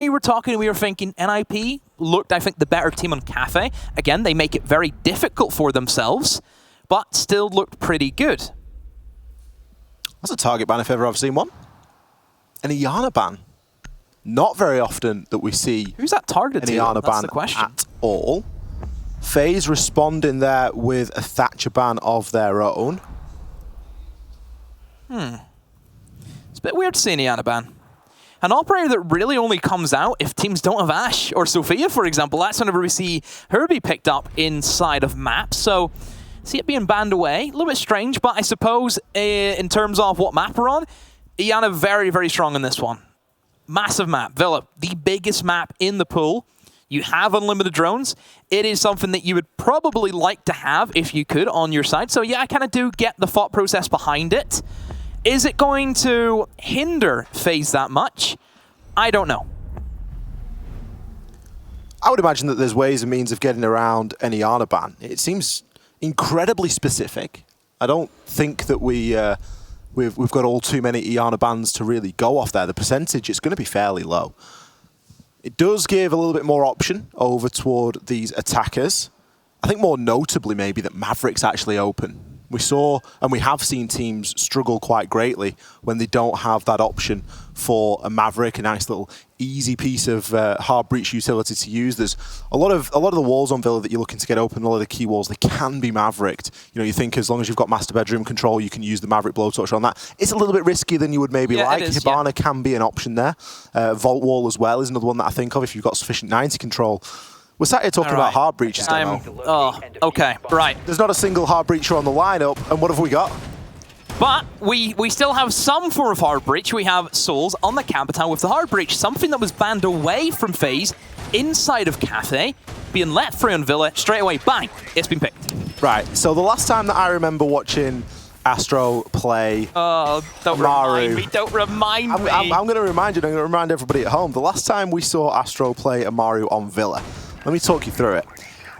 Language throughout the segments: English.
We were talking, we were thinking NIP looked, I think, the better team on Cafe. Again, they make it very difficult for themselves, but still looked pretty good. That's a target ban if ever I've seen one. An Iana ban. Not very often that we see who's that targeted an Iana ban at all. FaZe responding there with a Thatcher ban of their own. It's a bit weird to see an Iana ban. An operator that really only comes out if teams don't have Ashe or Sophia, for example. That's whenever we see her be picked up inside of maps. So, see it being banned away. A little bit strange, but I suppose in terms of what map we're on, Iana very, very strong in this one. Massive map. Villa, the biggest map in the pool. You have unlimited drones. It is something that you would probably like to have if you could on your side. So yeah, I kind of do get the thought process behind it. Is it going to hinder FaZe that much? I don't know. I would imagine that there's ways and means of getting around an Iana ban. It seems incredibly specific. I don't think that we've got all too many Iana bans to really go off there. The percentage is going to be fairly low. It does give a little bit more option over toward these attackers. I think more notably maybe that Maverick's actually open. We saw, and we have seen teams struggle quite greatly when they don't have that option for a Maverick, a nice little easy piece of hard breach utility to use. There's a lot of the walls on Villa that you're looking to get open, a lot of the key walls, they can be Mavericked. You know, you think as long as you've got master bedroom control, you can use the Maverick blowtorch on that. It's a little bit riskier than you would maybe like. Hibana can be an option there. Vault wall as well is another one that I think of if you've got sufficient 90 control. We're sat here talking about hard breaches, oh, okay, right. There's not a single hard breacher on the lineup, and what have we got? But we still have some form of hard breach. We have Souls on the Capital with the hard breach, something that was banned away from FaZe inside of Cafe, being let free on Villa, straight away, bang, it's been picked. Right, so the last time that I remember watching Astro play don't Amaru. Don't remind me. I'm going to remind you, I'm going to remind everybody at home. The last time we saw Astro play Amaru on Villa, let me talk you through it.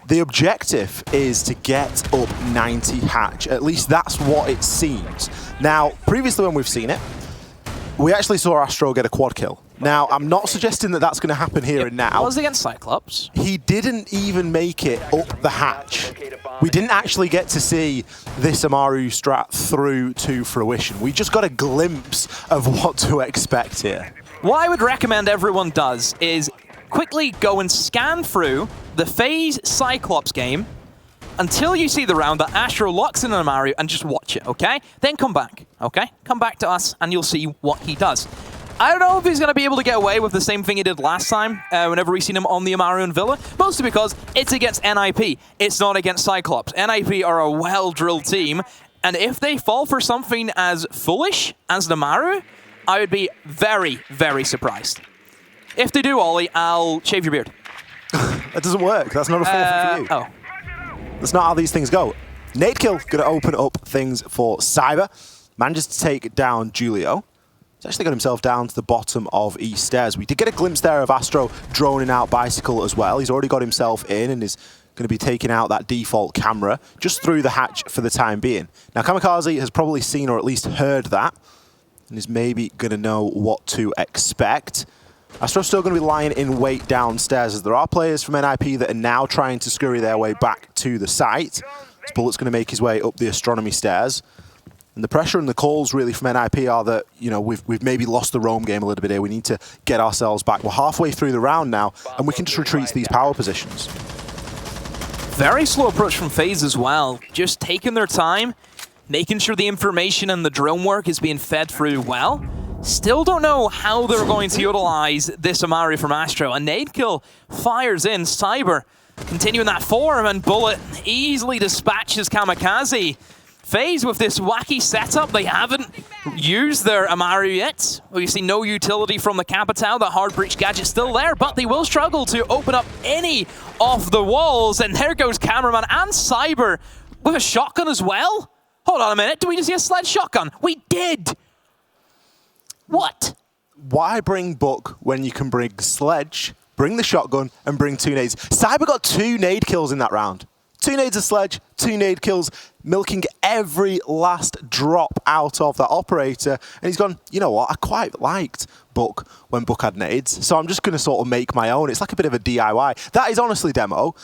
The objective is to get up 90 hatch. At least that's what it seems. Now, previously when we've seen it, we actually saw Astro get a quad kill. Now, I'm not suggesting that that's going to happen here and now. It was against Cyclops. He didn't even make it up the hatch. We didn't actually get to see this Amaru strat through to fruition. We just got a glimpse of what to expect here. What I would recommend everyone does is quickly go and scan through the FaZe Cyclops game until you see the round that Astro locks in an Amaru and just watch it, okay? Then come back, okay? Come back to us and you'll see what he does. I don't know if he's going to be able to get away with the same thing he did last time whenever we seen him on the Amaru and Villa, mostly because it's against NIP. It's not against Cyclops. NIP are a well-drilled team, and if they fall for something as foolish as the Amaru, I would be very, very surprised. If they do, Ollie, I'll shave your beard. That doesn't work. That's not a forfeit for you. Oh. That's not how these things go. Nade kill going to open up things for Cyber. Manages to take down Julio. He's actually got himself down to the bottom of East Stairs. We did get a glimpse there of Astro droning out Bicycle as well. He's already got himself in and is going to be taking out that default camera just through the hatch for the time being. Now, Kamikaze has probably seen or at least heard that and is maybe going to know what to expect. Astro's still going to be lying in wait downstairs as there are players from NIP that are now trying to scurry their way back to the site. This Bullet's going to make his way up the astronomy stairs. And the pressure and the calls really from NIP are that, you know, we've maybe lost the roam game a little bit here. We need to get ourselves back. We're halfway through the round now, and we can just retreat to these power positions. Very slow approach from FaZe as well. Just taking their time, making sure the information and the drone work is being fed through well. Still don't know how they're going to utilize this Amaru from Astro. A nade kill fires in. Cyber continuing that form, and Bullet easily dispatches Kamikaze. FaZe with this wacky setup, they haven't used their Amaru yet. We see no utility from the Capital. The hard breach gadget still there, but they will struggle to open up any of the walls. And there goes Cameraman and Cyber with a shotgun as well. Hold on a minute, did we just see a sled shotgun? We did! What? Why bring Buck when you can bring Sledge, bring the shotgun, and bring 2 nades? Cyber got 2 nade kills in that round. 2 nades a sledge, 2 nade kills, milking every last drop out of that operator. And he's gone, you know what, I quite liked Book when Book had nades, so I'm just going to sort of make my own. It's like a bit of a DIY. That is honestly, Demo,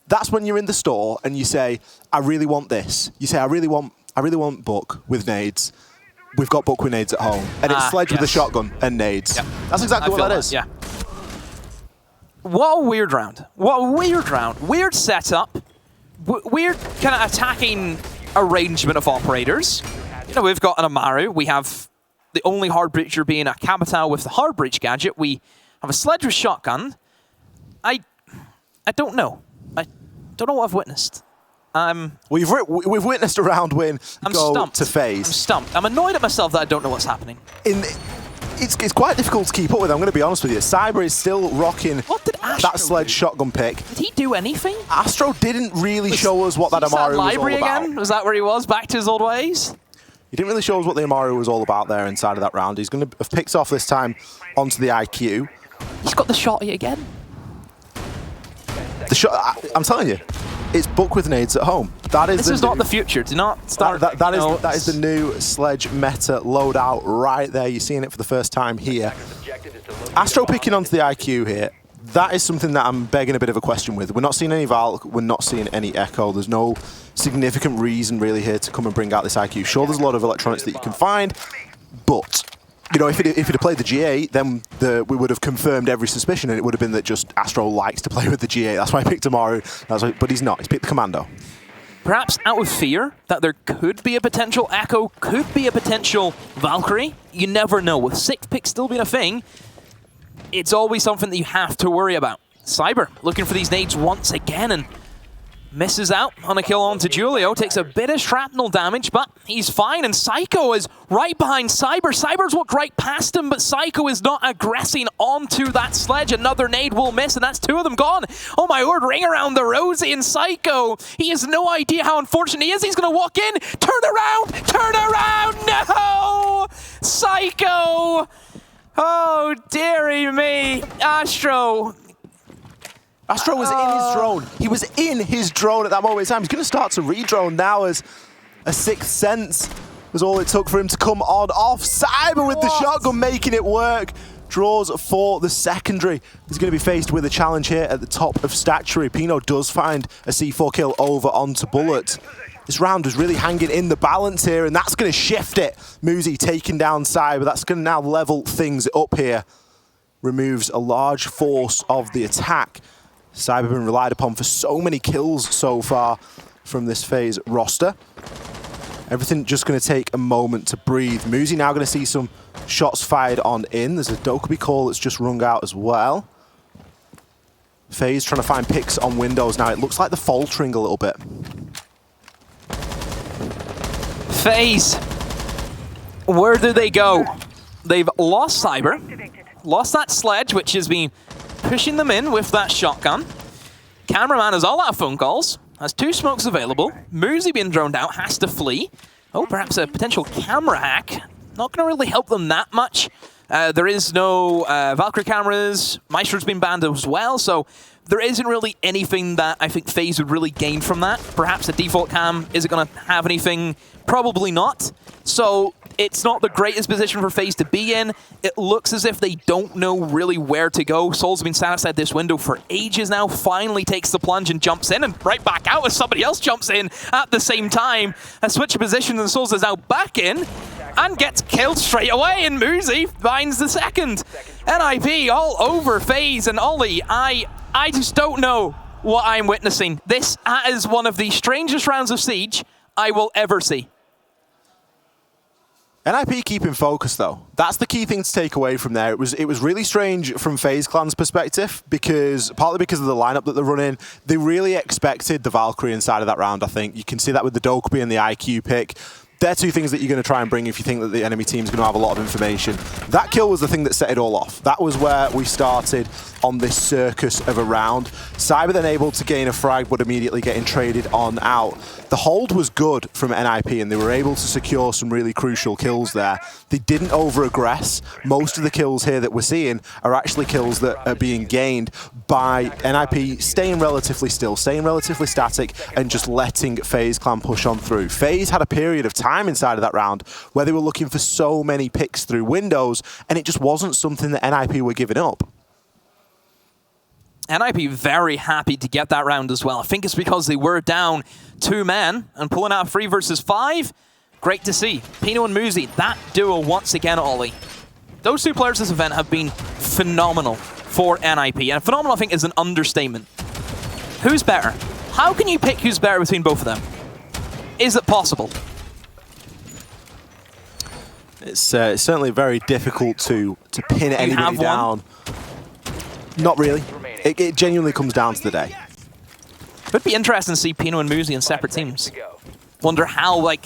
that's when you're in the store and you say, I really want this. You say, I really want Book with nades. We've got Book with nades at home. And it's sledge with a shotgun and nades. Yep. That's exactly what that is. Yeah. What a weird round. What a weird round. Weird setup. Weird kind of attacking arrangement of operators. You know, we've got an Amaru. We have the only hard breacher being a Capital with the hard breach gadget. We have a sledge with shotgun. I don't know. I don't know what I've witnessed. We've witnessed a round win stumped. To FaZe. I'm stumped. I'm annoyed at myself that I don't know what's happening. It's quite difficult to keep up with, I'm going to be honest with you. Cyber is still rocking that sledge shotgun pick. Did he do anything? Astro didn't really show us what that Amaru was all about. Again? Was that where he was? Back to his old ways? He didn't really show us what the Amaru was all about there inside of that round. He's going to have picked off this time onto the IQ. He's got the shotty again. The shot, I'm telling you, it's Book with nades at home. This is not the future. Do not start. That is the new sledge meta loadout right there. You're seeing it for the first time here. Astro picking onto the IQ here. That is something that I'm begging a bit of a question with. We're not seeing any Valk. We're not seeing any Echo. There's no significant reason really here to come and bring out this IQ. Sure, there's a lot of electronics that you can find, but you know, if it had played the G8, then we would have confirmed every suspicion, and it would have been that just Astro likes to play with the G8. That's why I picked Amaru. But he's not. He's picked the Commando. Perhaps out of fear that there could be a potential Echo, could be a potential Valkyrie. You never know. With 6 picks still being a thing, it's always something that you have to worry about. Cyber looking for these nades once again and misses out on a kill onto Julio. Takes a bit of shrapnel damage, but he's fine. And Psycho is right behind Cyber. Cyber's walked right past him, but Psycho is not aggressing onto that sledge. Another nade will miss, and that's 2 of them gone. Oh my word, ring around the rosy, and Psycho, he has no idea how unfortunate he is. He's going to walk in, turn around, no! Psycho! Oh, dearie me. Astro was in his drone. He was in his drone at that moment in time. He's going to start to re-drone now as a sixth sense was all it took for him to come on off. Cyber with the shotgun making it work. Draws for the secondary. He's going to be faced with a challenge here at the top of Statuary. Pino does find a C4 kill over onto Bullet. This round was really hanging in the balance here, and that's going to shift it. Muzi taking down Cyber. That's going to now level things up here. Removes a large force of the attack. Cyber been relied upon for so many kills so far from this FaZe roster. Everything just going to take a moment to breathe. Muzi now going to see some shots fired on in. There's a Dokkaebi call that's just rung out as well. FaZe trying to find picks on windows now. It looks like they're faltering a little bit. FaZe, where do they go? They've lost Cyber, lost that sledge, which has been pushing them in with that shotgun. Cameraman has all out phone calls, has 2 smokes available. Muzi being droned out, has to flee. Oh, perhaps a potential camera hack. Not going to really help them that much. There is no Valkyrie cameras. Maestro's been banned as well, so there isn't really anything that I think FaZe would really gain from that. Perhaps the default cam isn't going to have anything. Probably not. So it's not the greatest position for FaZe to be in. It looks as if they don't know really where to go. Soul's been sat outside this window for ages now. Finally takes the plunge and jumps in, and right back out as somebody else jumps in at the same time. A switch of position, and Souls is now back in and gets killed straight away, and Muzi finds the second. NIP all over FaZe, and Ollie, I just don't know what I'm witnessing. This is one of the strangest rounds of Siege I will ever see. NIP keeping focus though. That's the key thing to take away from there. It was really strange from FaZe Clan's perspective, partly because of the lineup that they're running. They really expected the Valkyrie inside of that round, I think. You can see that with the Dokkaebi and the IQ pick. they're two things that you're going to try and bring if you think that the enemy team's going to have a lot of information. That kill was the thing that set it all off. That was where we started on this circus of a round. Cyber then able to gain a frag, but immediately getting traded on out. The hold was good from NIP, and they were able to secure some really crucial kills there. They didn't over-aggress. Most of the kills here that we're seeing are actually kills that are being gained by NIP staying relatively still, staying relatively static, and just letting FaZe Clan push on through. FaZe had a period of time inside of that round where they were looking for so many picks through windows, and it just wasn't something that NIP were giving up. NIP very happy to get that round as well. I think it's because they were down 2 men and pulling out 3 versus 5. Great to see. Pino and Muzi, that duo once again, Ollie. Those 2 players this event have been phenomenal for NIP. And phenomenal, I think, is an understatement. Who's better? How can you pick who's better between both of them? Is it possible? It's certainly very difficult to pin anybody down. Not really. It genuinely comes down to the day. It would be interesting to see Pino and Muzi in separate teams. Wonder how, like,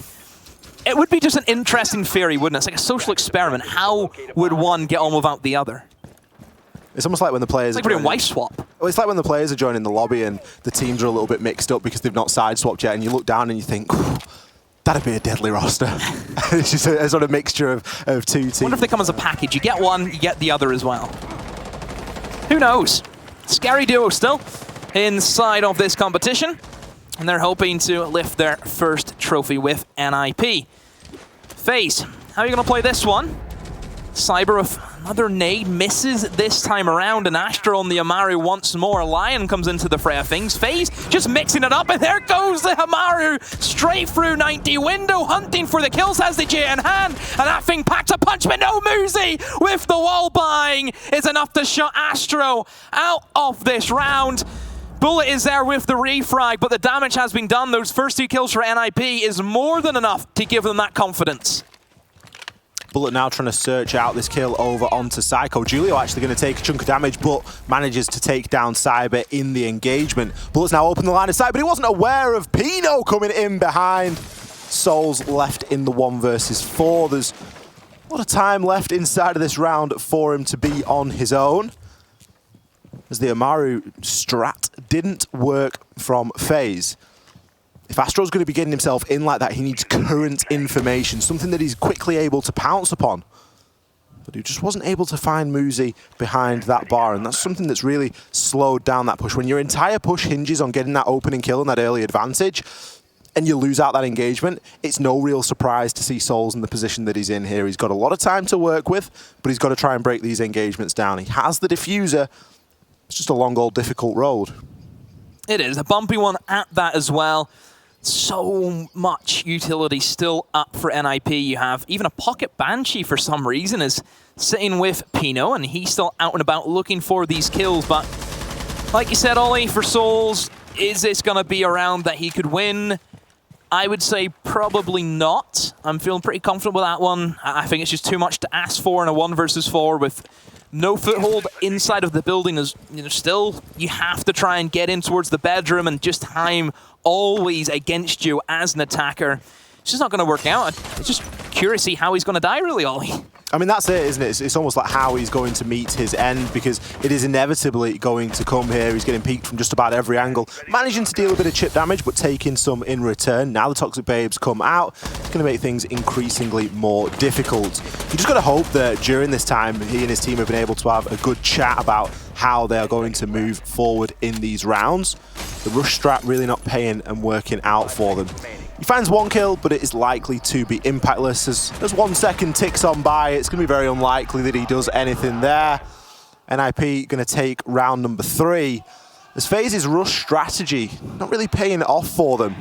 it would be just an interesting theory, wouldn't it? It's like a social experiment. How would one get on without the other? It's almost like when the players it's like doing wife swap. Well, it's like when the players are joining the lobby and the teams are a little bit mixed up because they've not side swapped yet, and you look down and you think, that'd be a deadly roster. It's just a sort of mixture of 2 teams. I wonder if they come as a package. You get one, you get the other as well. Who knows? Scary duo still inside of this competition, and they're hoping to lift their first trophy with NIP. FaZe, how are you going to play this one? Cyber with another nade, misses this time around, and Astro on the Amaru once more. Lion comes into the fray of things. FaZe just mixing it up, and there goes the Amaru straight through 90 window, hunting for the kills, has the J in hand, and that thing packs a punch, but no, Muzi with the wall buying is enough to shut Astro out of this round. Bullet is there with the refrag, but the damage has been done. Those first 2 kills for NIP is more than enough to give them that confidence. Bullet now trying to search out this kill over onto Psycho. Julio actually going to take a chunk of damage, but manages to take down Cyber in the engagement. Bullet's now opened the line of sight, but he wasn't aware of Pino coming in behind. Souls left in the 1 versus 4. There's a lot of time left inside of this round for him to be on his own, as the Amaru strat didn't work from FaZe. If Astro's going to be getting himself in like that, he needs current information, something that he's quickly able to pounce upon. But he just wasn't able to find Muzi behind that bar, and that's something that's really slowed down that push. When your entire push hinges on getting that opening kill and that early advantage, and you lose out that engagement, it's no real surprise to see Souls in the position that he's in here. He's got a lot of time to work with, but he's got to try and break these engagements down. He has the diffuser. It's just a long, old, difficult road. It is, a bumpy one at that as well. So much utility still up for NIP. You have even a Pocket Banshee for some reason is sitting with Pino, and he's still out and about looking for these kills. But like you said, Ollie, for Souls, is this going to be a round that he could win? I would say probably not. I'm feeling pretty confident with that one. I think it's just too much to ask for in a 1 versus 4 with no foothold inside of the building. Is, you know, still, you have to try and get in towards the bedroom, and just time always against you as an attacker. It's just not going to work out. It's just curious to see how he's going to die, really, Ollie. I mean, that's it, isn't it? It's almost like how he's going to meet his end, because it is inevitably going to come here. He's getting peeked from just about every angle, managing to deal a bit of chip damage, but taking some in return. Now the Toxic Babes come out. It's going to make things increasingly more difficult. You just got to hope that during this time, he and his team have been able to have a good chat about how they are going to move forward in these rounds. The rush strat really not paying and working out for them. He finds 1 kill, but it is likely to be impactless. As 1 second ticks on by, it's going to be very unlikely that he does anything there. NIP going to take round number 3. As FaZe's rush strategy not really paying off for them.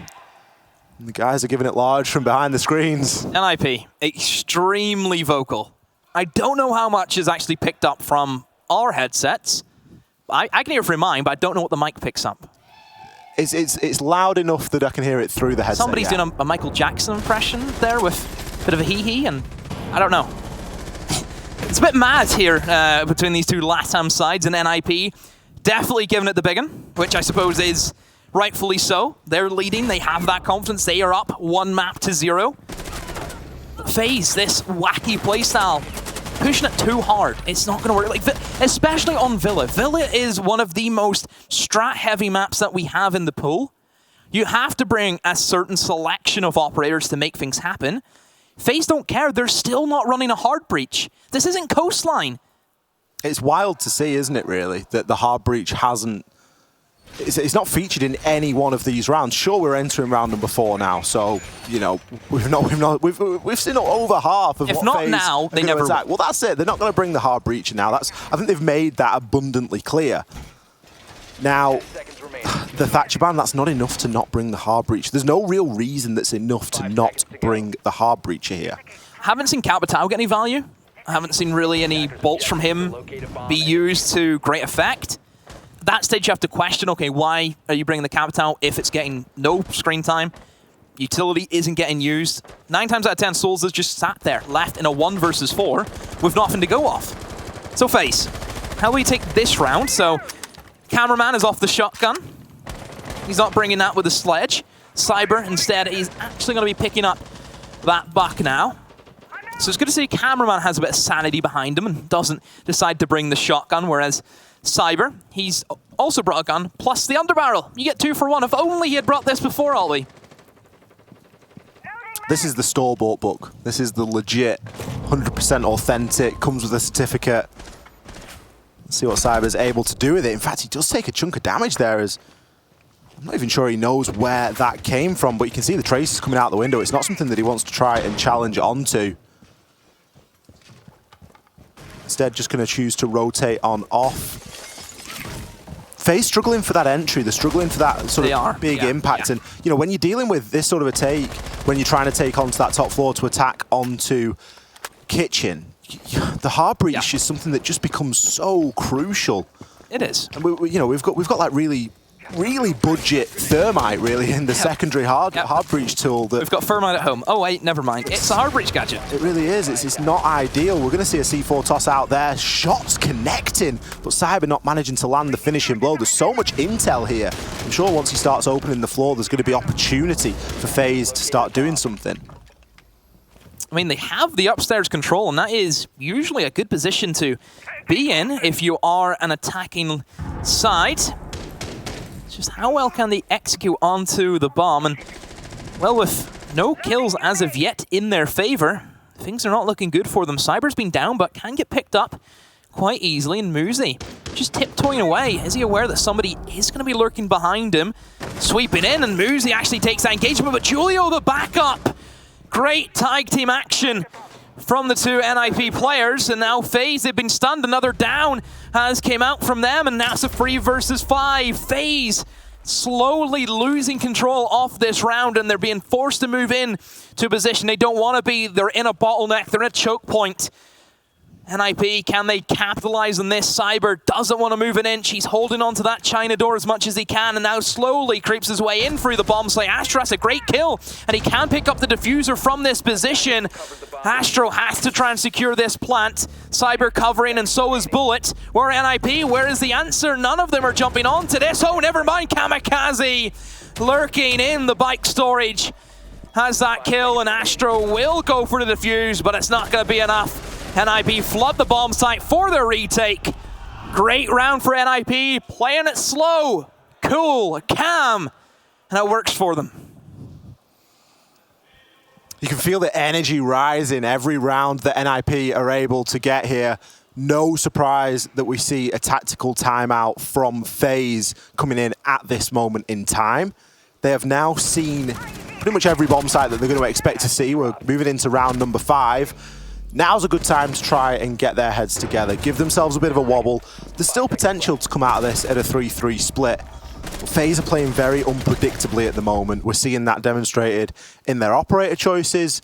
And the guys are giving it large from behind the screens. NIP, extremely vocal. I don't know how much is actually picked up from our headsets. I can hear it from mine, but I don't know what the mic picks up. It's loud enough that I can hear it through the headset. Somebody's doing a Michael Jackson impression there with a bit of a hee-hee, and I don't know. It's a bit mad here between these two LATAM sides, and NIP definitely giving it the big one, which I suppose is rightfully so. They're leading, they have that confidence, they are up 1 map to 0. FaZe this wacky playstyle. Pushing it too hard, it's not going to work. Like, especially on Villa. Villa is one of the most strat-heavy maps that we have in the pool. You have to bring a certain selection of operators to make things happen. FaZe don't care. They're still not running a hard breach. This isn't Coastline. It's wild to see, isn't it, really, that the hard breach hasn't... It's not featured in any one of these rounds. Sure, we're entering round number 4 now, so you know we've seen over half of if what not FaZe now, they never attack. Well, that's it. They're not going to bring the hard breach now. I think they've made that abundantly clear. Now, the Thatcher ban, that's not enough to not bring the hard breach. There's no real reason that's enough to not bring the hard breacher here. Haven't seen Capitao get any value. I haven't seen really any bolts from him be used to great effect. At that stage, you have to question, okay, why are you bringing the Capitao if it's getting no screen time? Utility isn't getting used. 9 times out of 10, Souls is just sat there, left in a 1 versus 4 with nothing to go off. So FaZe, how will you take this round? So Cameraman is off the shotgun. He's not bringing that with a sledge. Cyber, instead, he's actually going to be picking up that buck now. So it's good to see Cameraman has a bit of sanity behind him and doesn't decide to bring the shotgun, whereas Cyber, he's also brought a gun, plus the underbarrel. You get 2 for 1. If only he had brought this before, Ollie. This is the store-bought book. This is the legit, 100% authentic, comes with a certificate. Let's see what Cyber's able to do with it. In fact, he does take a chunk of damage there. As I'm not even sure he knows where that came from, but you can see the traces coming out the window. It's not something that he wants to try and challenge onto. Instead, just going to choose to rotate on off. FaZe struggling for that entry. They're struggling for that sort of big impact. And, you know, when you're dealing with this sort of a take, when you're trying to take onto that top floor to attack onto Kitchen, the hard breach is something that just becomes so crucial. It is. And we've got like really budget thermite really in the secondary hard breach tool. That we've got thermite at home. Oh wait, never mind. It's a hard breach gadget. It really is. It's not ideal. We're going to see a C4 toss out there. Shots connecting, but Cyber not managing to land the finishing blow. There's so much intel here. I'm sure once he starts opening the floor, there's going to be opportunity for FaZe to start doing something. I mean, they have the upstairs control, and that is usually a good position to be in if you are an attacking side. It's just how well can they execute onto the bomb? And, well, with no kills as of yet in their favor, things are not looking good for them. Cyber's been down, but can get picked up quite easily, and Muzi just tiptoeing away. Is he aware that somebody is going to be lurking behind him? Sweeping in, and Muzi actually takes that engagement, but Julio the backup! Great tag team action from the 2 NIP players, and now FaZe, they've been stunned. Another down has came out from them, and now it's a 3 versus 5. FaZe slowly losing control off this round, and they're being forced to move in to a position they don't want to be. They're in a bottleneck, they're in a choke point. NIP, can they capitalize on this? Cyber doesn't want to move an inch. He's holding on to that China door as much as he can, and now slowly creeps his way in through the bomb site. Astro has a great kill, and he can pick up the diffuser from this position. Astro has to try and secure this plant. Cyber covering, and so is Bullet. Where NIP? Where is the answer? None of them are jumping onto this. Oh, never mind. Kamikaze lurking in the bike storage has that kill, and Astro will go for the defuse, but it's not going to be enough. NIP flood the bomb site for their retake. Great round for NIP, playing it slow, cool, calm, and it works for them. You can feel the energy rising every round that NIP are able to get here. No surprise that we see a tactical timeout from FaZe coming in at this moment in time. They have now seen pretty much every bomb site that they're going to expect to see. We're moving into round number 5. Now's a good time to try and get their heads together, give themselves a bit of a wobble. There's still potential to come out of this at a 3-3 split. FaZe are playing very unpredictably at the moment. We're seeing that demonstrated in their operator choices,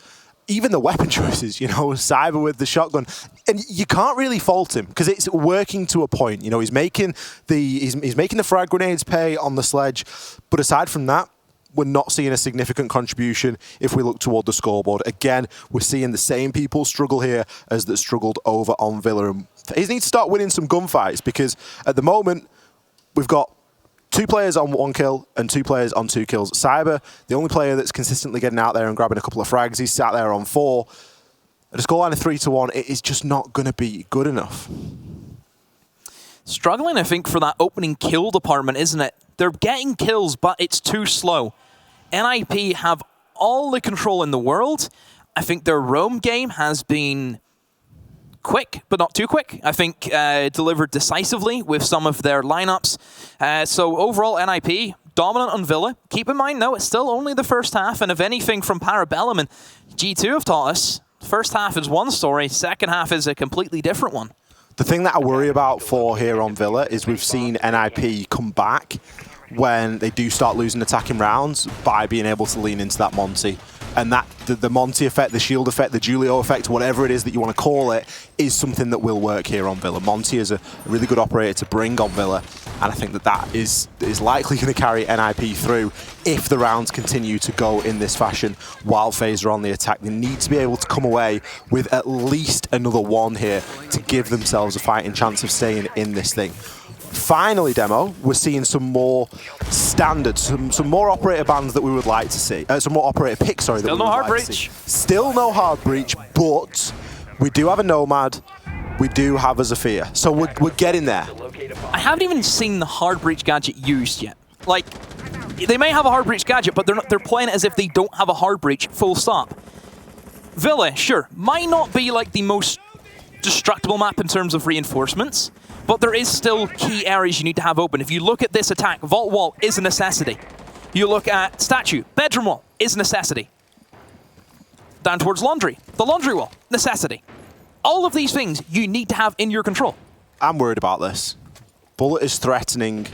even the weapon choices, you know, Cyber with the shotgun. And you can't really fault him because it's working to a point. You know, he's making the frag grenades pay on the sledge, but aside from that, we're not seeing a significant contribution if we look toward the scoreboard. Again, we're seeing the same people struggle here as that struggled over on Villa. And FaZe need to start winning some gunfights because at the moment, we've got 2 players on 1 kill and 2 players on 2 kills. Cyber, the only player that's consistently getting out there and grabbing a couple of frags, he's sat there on 4. At a scoreline of 3-1, it is just not going to be good enough. Struggling, I think, for that opening kill department, isn't it? They're getting kills, but it's too slow. NIP have all the control in the world. I think their roam game has been quick, but not too quick. I think delivered decisively with some of their lineups. So overall, NIP, dominant on Villa. Keep in mind, though, it's still only the first half, and if anything from Parabellum and G2 have taught us, first half is one story, second half is a completely different one. The thing that I worry about for here on Villa is we've seen NIP come back when they do start losing attacking rounds by being able to lean into that Monty. And that the Monty effect, the shield effect, the Julio effect, whatever it is that you want to call it, is something that will work here on Villa. Monty is a really good operator to bring on Villa, and I think that is likely going to carry NIP through if the rounds continue to go in this fashion while FaZe are on the attack. They need to be able to come away with at least another one here to give themselves a fighting chance of staying in this thing. Finally, Demo, we're seeing some more standards, some more operator bans that we would like to see. Some more operator picks, sorry. Still no hard breach. Still no hard breach, but we do have a Nomad, we do have a Zafir. So we're getting there. I haven't even seen the hard breach gadget used yet. Like, they may have a hard breach gadget, but they're playing it as if they don't have a hard breach, full stop. Villa, sure, might not be like the most destructible map in terms of reinforcements, but there is still key areas you need to have open. If you look at this attack, Vault Wall is a necessity. You look at Statue, Bedroom Wall is a necessity. Down towards Laundry, the Laundry Wall, necessity. All of these things you need to have in your control. I'm worried about this. Bullet is threatening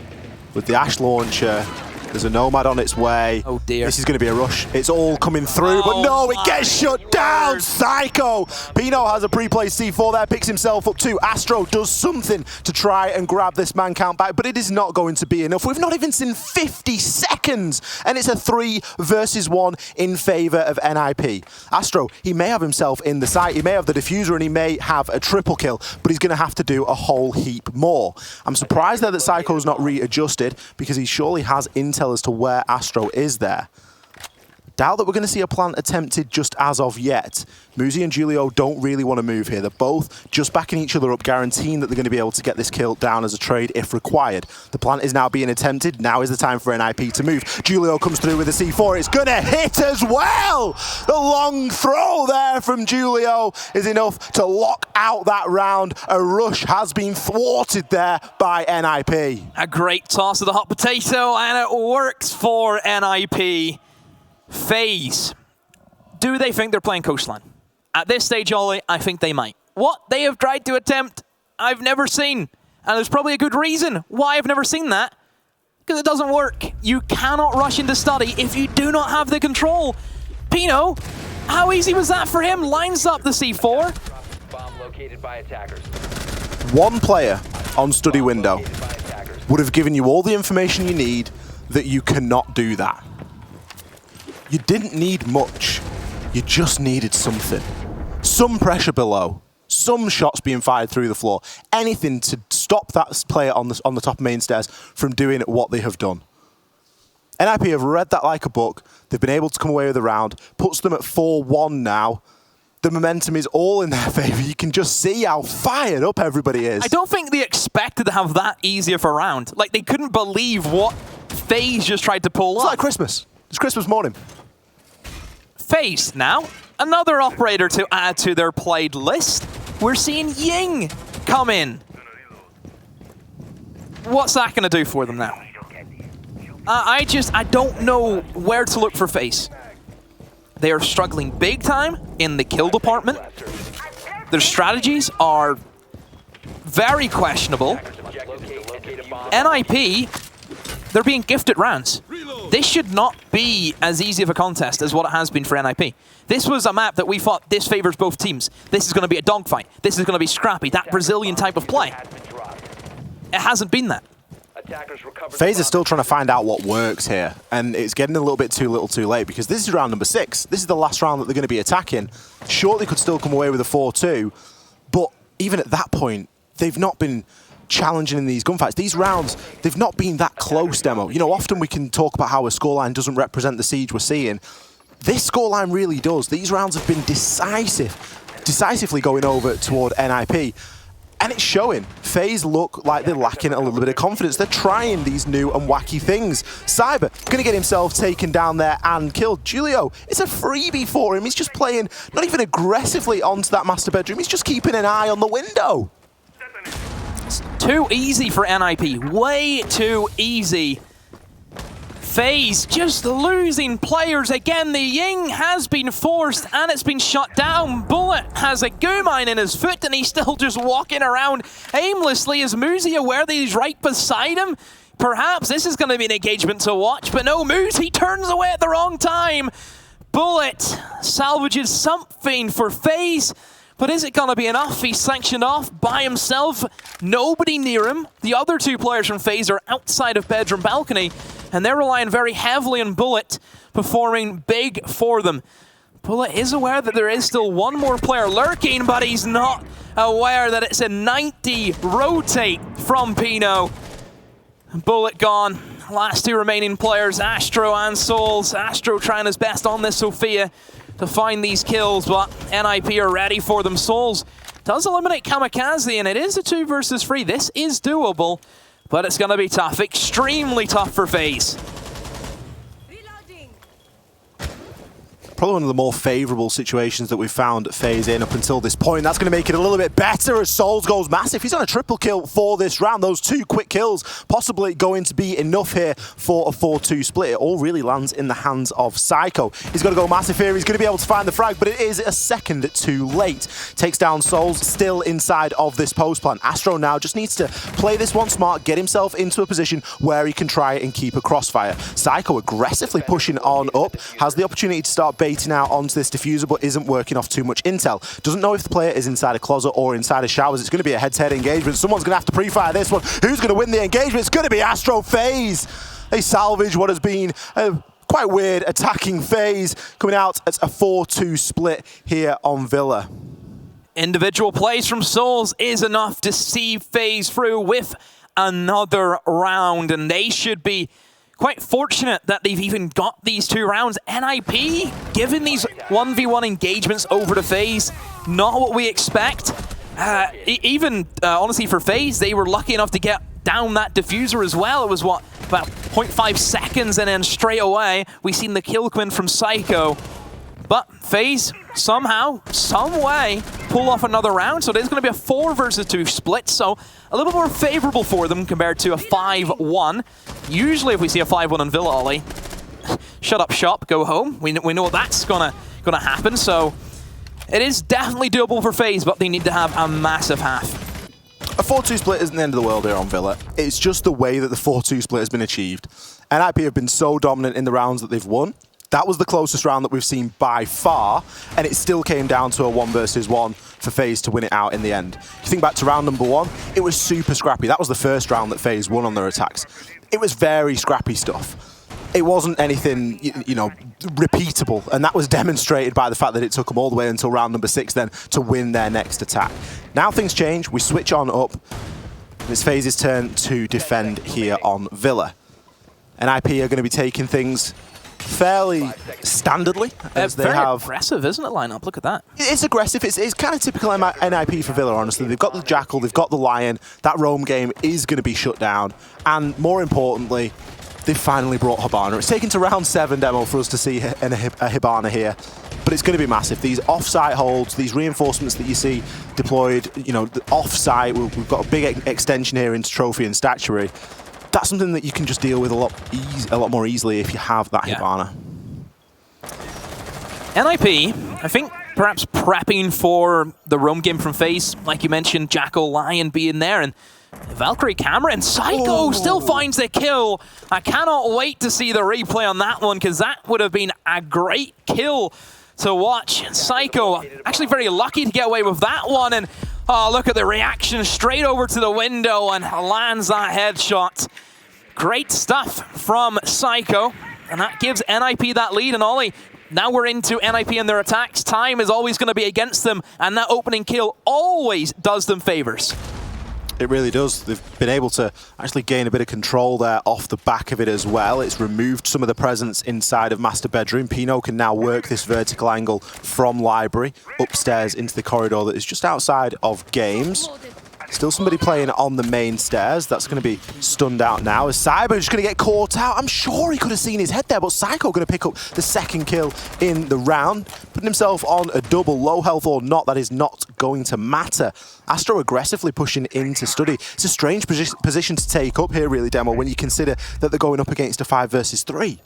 with the Ash Launcher. There's a Nomad on its way. Oh dear. This is going to be a rush. It's all coming through, but no, it gets shut down. Psycho. Pino has a pre-placed C4 there, picks himself up too. Astro does something to try and grab this man count back, but it is not going to be enough. We've not even seen 50 seconds, and it's a 3 versus 1 in favor of NIP. Astro, he may have himself in the site, he may have the diffuser, and he may have a triple kill, but he's going to have to do a whole heap more. I'm surprised there that Psycho's not readjusted, because he surely has intel as to where Astro is there. Doubt that we're going to see a plant attempted just as of yet. Muzi and Julio don't really want to move here. They're both just backing each other up, guaranteeing that they're going to be able to get this kill down as a trade if required. The plant is now being attempted. Now is the time for NIP to move. Julio comes through with a C4. It's going to hit as well! The long throw there from Julio is enough to lock out that round. A rush has been thwarted there by NIP. A great toss of the hot potato, and it works for NIP. FaZe, do they think they're playing Coastline? At this stage, Ollie, I think they might. What they have tried to attempt, I've never seen. And there's probably a good reason why I've never seen that. Because it doesn't work. You cannot rush into study if you do not have the control. Pino, how easy was that for him? Lines up the C4. One player on study window would have given you all the information you need that you cannot do that. You didn't need much, you just needed something. Some pressure below, some shots being fired through the floor, anything to stop that player on the top main stairs from doing what they have done. NIP have read that like a book, they've been able to come away with a round, puts them at 4-1 now. The momentum is all in their favor. You can just see how fired up everybody is. I don't think they expected to have that easy of a round. Like, they couldn't believe what FaZe just tried to pull off. It's like Christmas. It's Christmas morning. FaZe now, another operator to add to their played list. We're seeing Ying come in. What's that going to do for them now? I don't know where to look for FaZe. They are struggling big time in the kill department. Their strategies are very questionable. NIP, they're being gifted rounds. This should not be as easy of a contest as what it has been for NIP. This was a map that we thought this favors both teams. This is going to be a dogfight. This is going to be scrappy, that Brazilian type of play. It hasn't been that. FaZe is still trying to find out what works here, and it's getting a little bit too little too late, because this is round number 6. This is the last round that they're going to be attacking. Shortly could still come away with a 4-2, but even at that point, they've not been challenging in these gunfights. These rounds, they've not been that close, Demo. You know, often we can talk about how a scoreline doesn't represent the siege we're seeing. This scoreline really does. These rounds have been decisive. decisively going over toward NIP. And it's showing. FaZe look like they're lacking a little bit of confidence. They're trying these new and wacky things. Cyber gonna get himself taken down there and killed. Julio, it's a freebie for him. He's just playing not even aggressively onto that master bedroom. He's just keeping an eye on the window. It's too easy for NIP. Way too easy. FaZe just losing players again. The Ying has been forced and it's been shut down. Bullet has a goo mine in his foot and he's still just walking around aimlessly. Is Muzi aware that he's right beside him? Perhaps this is going to be an engagement to watch, but no, Muzi turns away at the wrong time. Bullet salvages something for FaZe. But is it going to be enough? He's sanctioned off by himself. Nobody near him. The other two players from FaZe are outside of bedroom balcony, and they're relying very heavily on Bullet performing big for them. Bullet is aware that there is still one more player lurking, but he's not aware that it's a 90 rotate from Pino. Bullet gone. Last two remaining players, Astro and Souls. Astro trying his best on this Sophia to find these kills, but NIP are ready for them. Souls does eliminate Kamikaze, and it is a 2 versus 3. This is doable, but it's going to be tough. Extremely tough for FaZe. Probably one of the more favourable situations that we've found FaZe in up until this point. That's going to make it a little bit better as Souls goes massive. He's on a triple kill for this round. Those 2 quick kills possibly going to be enough here for a 4-2 split. It all really lands in the hands of Psycho. He's got to go massive here. He's going to be able to find the frag, but it is a second too late. Takes down Souls, still inside of this post plan. Astro now just needs to play this one smart, get himself into a position where he can try and keep a crossfire. Psycho aggressively pushing on up, has the opportunity to start baiting out onto this diffuser, but isn't working off too much intel. Doesn't know if the player is inside a closet or inside a showers. It's going to be a head-to-head engagement. Someone's going to have to pre-fire this one. Who's going to win the engagement? It's going to be Astro FaZe. They salvage what has been a quite weird attacking FaZe, coming out at a 4-2 split here on Villa. Individual plays from Souls is enough to see FaZe through with another round, and they should be quite fortunate that they've even got these 2 rounds. NIP giving these 1v1 engagements over to FaZe, not what we expect. Honestly, for FaZe, they were lucky enough to get down that diffuser as well. It was, what, about 0.5 seconds, and then straight away, we seen the kill win from Psycho. But FaZe, somehow, some way, pull off another round, so there's going to be a 4 versus 2 split, so a little more favorable for them compared to a 5-1. Usually if we see a 5-1 on Villa, Ollie, shut up shop, go home. We know that's gonna happen, so it is definitely doable for FaZe, but they need to have a massive half. A 4-2 split isn't the end of the world here on Villa. It's just the way that the 4-2 split has been achieved. NIP have been so dominant in the rounds that they've won. That was the closest round that we've seen by far, and it still came down to a 1 versus 1 for FaZe to win it out in the end. You think back to round number 1, it was super scrappy. That was the first round that FaZe won on their attacks. It was very scrappy stuff. It wasn't anything, you know, repeatable, and that was demonstrated by the fact that it took them all the way until round number 6 then to win their next attack. Now things change, we switch on up, and it's FaZe's turn to defend here on Villa. NIP are going to be taking things fairly standardly, as they have. Aggressive, isn't it, lineup? Look at that. It's aggressive. It's kind of typical NIP for Villa, honestly. They've got the Jackal, they've got the Lion. That roam game is going to be shut down. And more importantly, they've finally brought Hibana. It's taken to round 7 demo for us to see a Hibana here, but it's going to be massive. These off-site holds, these reinforcements that you see deployed, you know, off-site. We've got a big extension here into Trophy and Statuary. That's something that you can just deal with a lot more easily if you have that Hibana. NIP, I think, perhaps prepping for the roam game from FaZe, like you mentioned, Jackal, Lion being there, and Valkyrie camera, and Psycho still finds the kill. I cannot wait to see the replay on that one, because that would have been a great kill to watch. Psycho actually very lucky to get away with that one, and oh, look at the reaction straight over to the window and lands that headshot. Great stuff from Psycho, and that gives NIP that lead. And Ollie, now we're into NIP and their attacks. Time is always going to be against them, and that opening kill always does them favors. It really does. They've been able to actually gain a bit of control there off the back of it as well. It's removed some of the presence inside of Master Bedroom. Pino can now work this vertical angle from Library upstairs into the corridor that is just outside of Games. Still somebody playing on the main stairs. That's going to be stunned out now. Is Cyber just going to get caught out? I'm sure he could have seen his head there, but Psycho going to pick up the second kill in the round, putting himself on a double. Low health or not, that is not going to matter. Astro aggressively pushing into Study. It's a strange position to take up here, really, Demo, when you consider that they're going up against a 5 versus 3.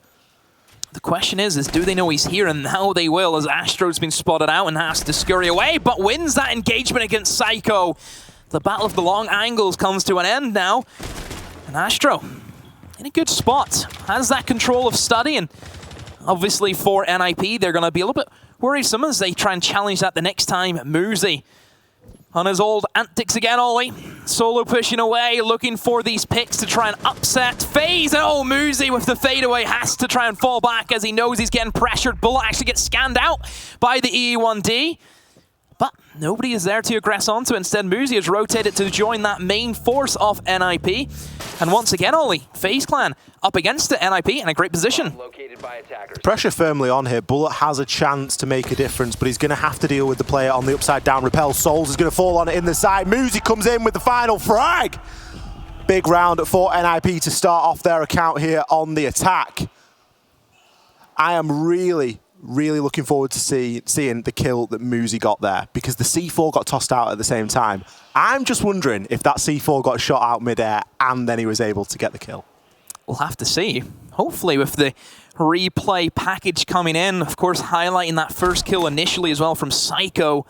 The question is do they know he's here? And now they will, as Astro's been spotted out and has to scurry away, but wins that engagement against Psycho. The battle of the long angles comes to an end now. And Astro, in a good spot, has that control of Study. And obviously for NIP, they're going to be a little bit worrisome as they try and challenge that the next time. Muzi on his old antics again, Ollie. Solo pushing away, looking for these picks to try and upset FaZe. Oh, Muzi with the fadeaway has to try and fall back as he knows he's getting pressured. Bullet actually gets scanned out by the EE1D. But nobody is there to aggress onto. Instead, Muzi has rotated to join that main force of NIP. And once again, Ollie, FaZe Clan up against the NIP in a great position. Pressure firmly on here. Bullet has a chance to make a difference, but he's going to have to deal with the player on the upside down. Repel Souls is going to fall on it in the side. Muzi comes in with the final frag. Big round for NIP to start off their account here on the attack. I am really looking forward to seeing the kill that Muzi got there, because the C4 got tossed out at the same time. I'm just wondering if that C4 got shot out midair and then he was able to get the kill. We'll have to see. Hopefully with the replay package coming in, of course highlighting that first kill initially as well from Psycho.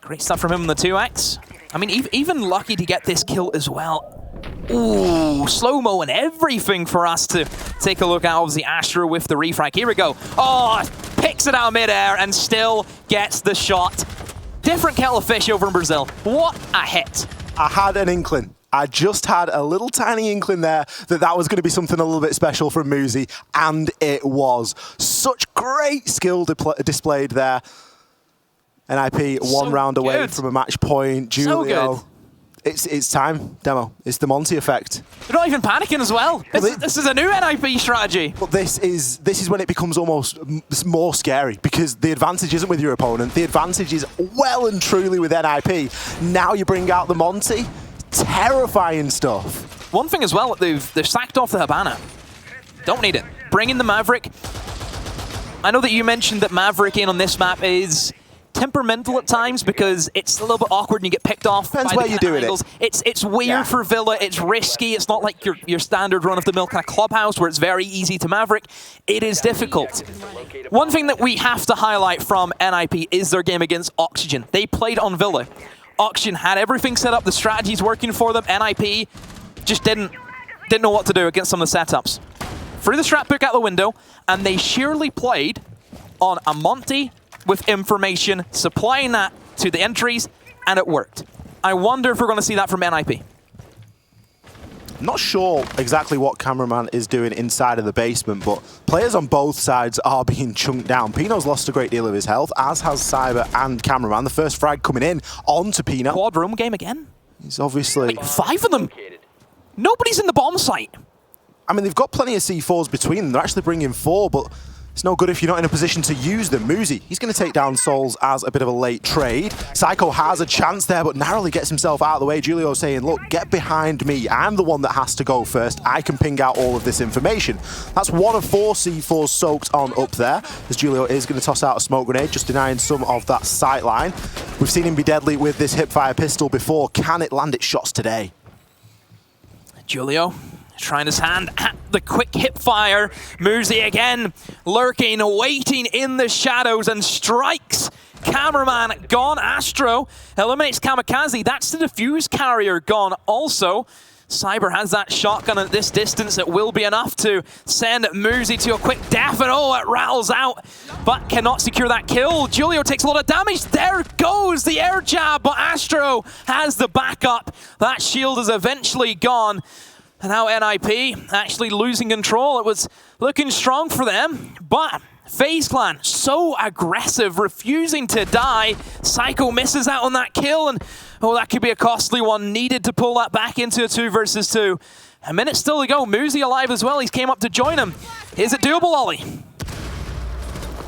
Great stuff from him in the 2x. I mean, even lucky to get this kill as well. Ooh, slow-mo and everything for us to take a look at. Obviously, Astro with the refrag. Here we go. Oh, picks it out midair and still gets the shot. Different kettle of fish over in Brazil. What a hit. I had an inkling. I just had a little tiny inkling there that was going to be something a little bit special from Muzi, and it was. Such great skill displayed there. NIP one round away from a match point. Julio. So good. It's time, Demo. It's the Monty effect. They're not even panicking as well. This is a new NIP strategy. But this is when it becomes almost more scary, because the advantage isn't with your opponent. The advantage is well and truly with NIP. Now you bring out the Monty. Terrifying stuff. One thing as well, they've sacked off the Habana. Don't need it. Bring in the Maverick. I know that you mentioned that Maverick in on this map is temperamental at times because it's a little bit awkward and you get picked off. Depends where you're doing it. It's weird for Villa. It's risky. It's not like your standard run-of-the-mill kind of clubhouse where it's very easy to Maverick. It is difficult. One thing that we have to highlight from NIP is their game against Oxygen. They played on Villa. Oxygen had everything set up. The strategy's working for them. NIP just didn't know what to do against some of the setups. Threw the strat book out the window, and they sheerly played on a Monty with information, supplying that to the entries, and it worked. I wonder if we're going to see that from NIP. Not sure exactly what Cameraman is doing inside of the basement, but players on both sides are being chunked down. Pino's lost a great deal of his health, as has Cyber and Cameraman. The first frag coming in onto Pino. Quad room game again? He's obviously... Wait, 5 of them? Nobody's in the bomb site. I mean, they've got plenty of C4s between them. They're actually bringing 4, but it's no good if you're not in a position to use them. Muzi, he's going to take down Souls as a bit of a late trade. Psycho has a chance there, but narrowly gets himself out of the way. Julio saying, look, get behind me. I'm the one that has to go first. I can ping out all of this information. That's 1 of 4 C4s soaked on up there, as Julio is going to toss out a smoke grenade, just denying some of that sight line. We've seen him be deadly with this hipfire pistol before. Can it land its shots today? Julio trying his hand at the quick hip fire. Muzi again, lurking, waiting in the shadows, and strikes. Cameraman gone. Astro eliminates Kamikaze. That's the defuse carrier gone also. Cyber has that shotgun at this distance. It will be enough to send Muzi to a quick def, and oh, it rattles out, but cannot secure that kill. Julio takes a lot of damage. There goes the air jab, but Astro has the backup. That shield is eventually gone. And now NIP actually losing control. It was looking strong for them, but FaZe Clan, so aggressive, refusing to die. Psycho misses out on that kill, and oh, that could be a costly one. Needed to pull that back into a 2 versus 2. A minute still to go. Muzi alive as well. He's came up to join him. Is it doable, Ollie?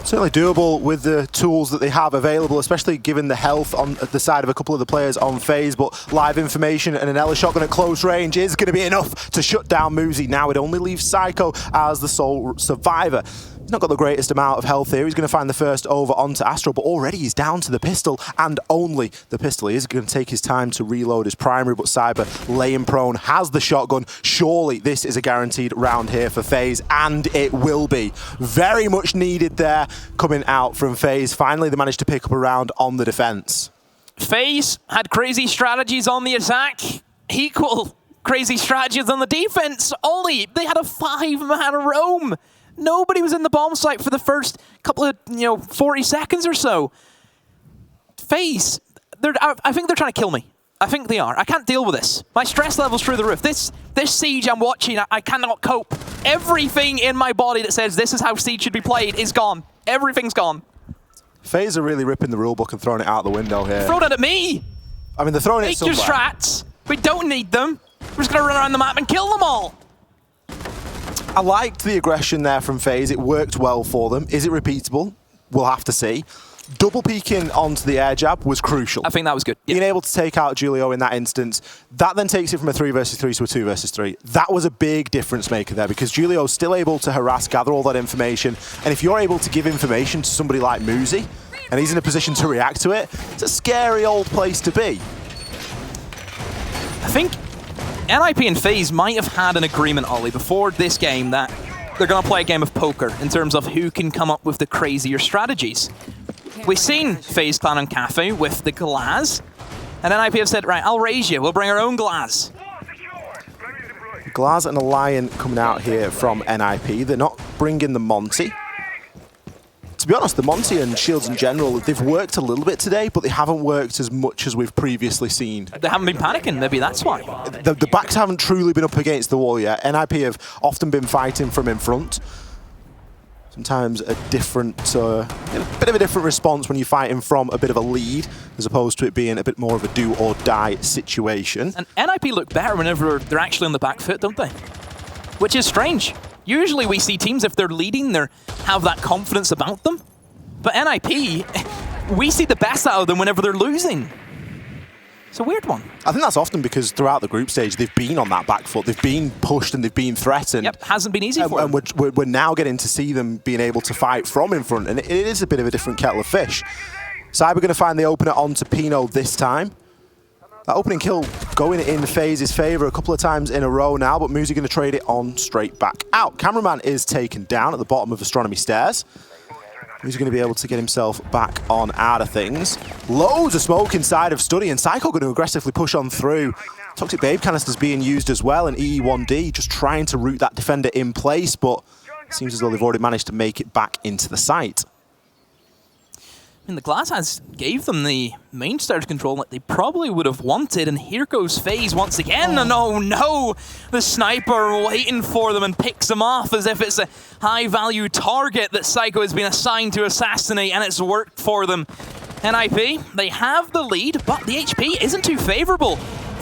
Certainly doable with the tools that they have available, especially given the health on the side of a couple of the players on FaZe. But live information and an Ela shotgun at close range is going to be enough to shut down Muzi. Now it only leaves Psycho as the sole survivor. He's not got the greatest amount of health here. He's going to find the first over onto Astro, but already he's down to the pistol, and only the pistol. He is going to take his time to reload his primary, but Cyber laying prone, has the shotgun. Surely this is a guaranteed round here for FaZe, and it will be. Very much needed there coming out from FaZe. Finally, they managed to pick up a round on the defense. FaZe had crazy strategies on the attack, equal crazy strategies on the defense. Ollie, they had a 5-man roam. Nobody was in the bomb site for the first couple of, 40 seconds or so. FaZe, I think they're trying to kill me. I think they are. I can't deal with this. My stress level's through the roof. This Siege I'm watching, I cannot cope. Everything in my body that says this is how Siege should be played is gone. Everything's gone. FaZe are really ripping the rulebook and throwing it out the window here. Throw it at me. I mean, they're throwing it somewhere. Make your strats. We don't need them. We're just going to run around the map and kill them all. I liked the aggression there from FaZe. It worked well for them. Is it repeatable? We'll have to see. Double peeking onto the air jab was crucial. I think that was good. Yeah. Being able to take out Julio in that instance, that then takes it from a 3 versus 3 to a 2 versus 3. That was a big difference maker there, because Julio's still able to harass, gather all that information, and if you're able to give information to somebody like Muzi, and he's in a position to react to it, it's a scary old place to be. I think NIP and FaZe might have had an agreement, Ollie, before this game that they're going to play a game of poker in terms of who can come up with the crazier strategies. We've seen FaZe Clan and Cafe with the Glass, and NIP have said, right, I'll raise you, we'll bring our own Glass. Glass and a Lion coming out here from NIP. They're not bringing the Monty. To be honest, the Monty and Shields in general, they've worked a little bit today, but they haven't worked as much as we've previously seen. They haven't been panicking, maybe that's why. The backs haven't truly been up against the wall yet. NIP have often been fighting from in front. Sometimes a different, bit of a different response when you're fighting from a bit of a lead, as opposed to it being a bit more of a do or die situation. And NIP look better whenever they're actually on the back foot, don't they? Which is strange. Usually we see teams, if they're leading, they have that confidence about them. But NIP, we see the best out of them whenever they're losing. It's a weird one. I think that's often because throughout the group stage, they've been on that back foot. They've been pushed and they've been threatened. Yep, hasn't been easy for them. And we're now getting to see them being able to fight from in front. And it is a bit of a different kettle of fish. Cyber going to find the opener onto Pino this time. That opening kill going in FaZe's favour a couple of times in a row now, but Muzi going to trade it on straight back out. Cameraman is taken down at the bottom of Astronomy Stairs. He's going to be able to get himself back on out of things. Loads of smoke inside of Study, and Psycho going to aggressively push on through. Toxic Babe canisters being used as well, and EE1D just trying to root that defender in place, but it seems as though they've already managed to make it back into the site. I mean, the Glass has gave them the main stage control that they probably would have wanted, and here goes FaZe once again, and oh no! The sniper waiting for them and picks them off as if it's a high-value target that Psycho has been assigned to assassinate, and it's worked for them. NIP, they have the lead, but the HP isn't too favorable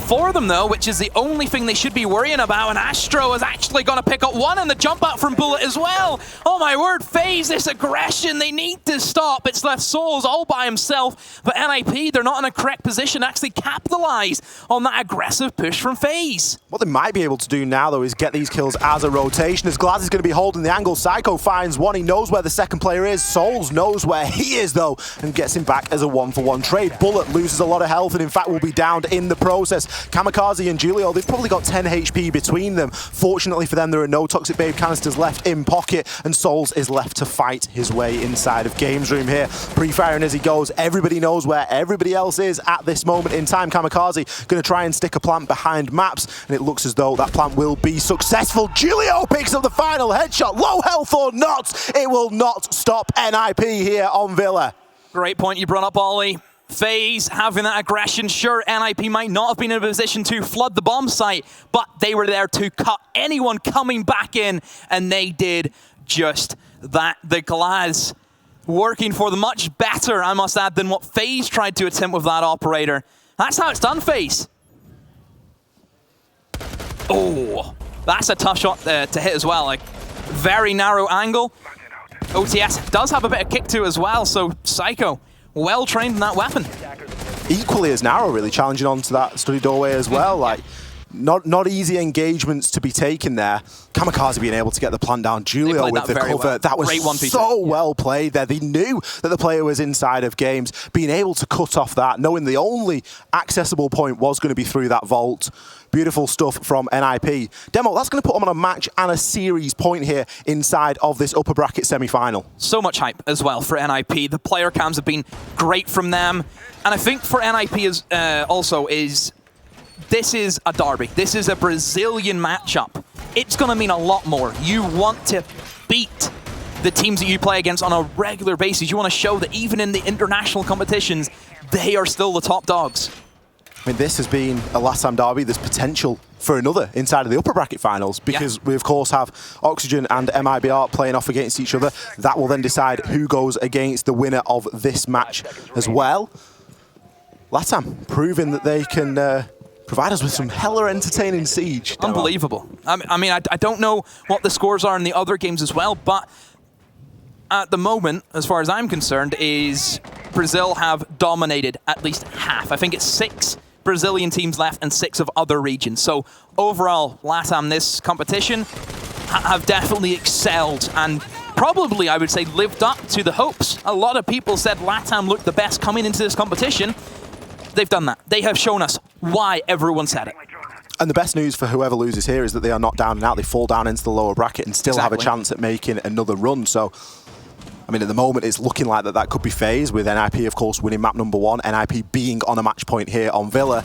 for them though, which is the only thing they should be worrying about, and Astro is actually going to pick up one, and the jump out from Bullet as well. Oh my word, FaZe, this aggression, they need to stop. It's left Souls all by himself, but NIP, they're not in a correct position to actually capitalize on that aggressive push from FaZe. What they might be able to do now though is get these kills as a rotation, as Glass is going to be holding the angle. Psycho finds one, he knows where the second player is. Souls knows where he is though, and gets him back as a 1-for-1 trade. Bullet loses a lot of health and in fact will be downed in the process. Kamikaze and Julio, they've probably got 10 HP between them. Fortunately for them, there are no Toxic Babe canisters left in pocket, and Souls is left to fight his way inside of Games Room here. Pre-firing as he goes, everybody knows where everybody else is at this moment in time. Kamikaze going to try and stick a plant behind Maps, and it looks as though that plant will be successful. Julio picks up the final headshot. Low health or not, it will not stop NIP here on Villa. Great point you brought up, Ollie. FaZe having that aggression, sure, NIP might not have been in a position to flood the bomb site, but they were there to cut anyone coming back in, and they did just that the glass working for them much better, I must add, than what FaZe tried to attempt with that operator. That's how it's done, FaZe. Oh, that's a tough shot to hit as well. Like, very narrow angle. OTS does have a bit of kick to as well, so Psycho, well trained in that weapon. Equally as narrow, really challenging onto that study doorway as well. Like, not easy engagements to be taken there. Kamikaze being able to get the plant down. Julio with the cover. Well. That was so well played there. They knew that the player was inside of games. Being able to cut off that, knowing the only accessible point was going to be through that vault. Beautiful stuff from NIP. Demo, that's going to put them on a match and a series point here inside of this upper bracket semi-final. So much hype as well for NIP. The player cams have been great from them. And I think for NIP this is a derby. This is a Brazilian matchup. It's going to mean a lot more. You want to beat the teams that you play against on a regular basis. You want to show that even in the international competitions, they are still the top dogs. I mean, this has been a last time derby. There's potential for another inside of the upper bracket finals because we, of course, have Oxygen and MIBR playing off against each other. That will then decide who goes against the winner of this match as well. Latam proving that they can provide us with some hella entertaining siege. Unbelievable. I mean, I don't know what the scores are in the other games as well, but at the moment, as far as I'm concerned, is Brazil have dominated at least half. I think it's 6 Brazilian teams left and 6 of other regions. So overall, LATAM this competition have definitely excelled and probably, I would say, lived up to the hopes. A lot of people said LATAM looked the best coming into this competition. They've done that. They have shown us why everyone said it. And the best news for whoever loses here is that they are not down and out. They fall down into the lower bracket and still have a chance at making another run. So, I mean, at the moment, it's looking like that could be FaZe, with NIP, of course, winning map number 1. NIP being on a match point here on Villa.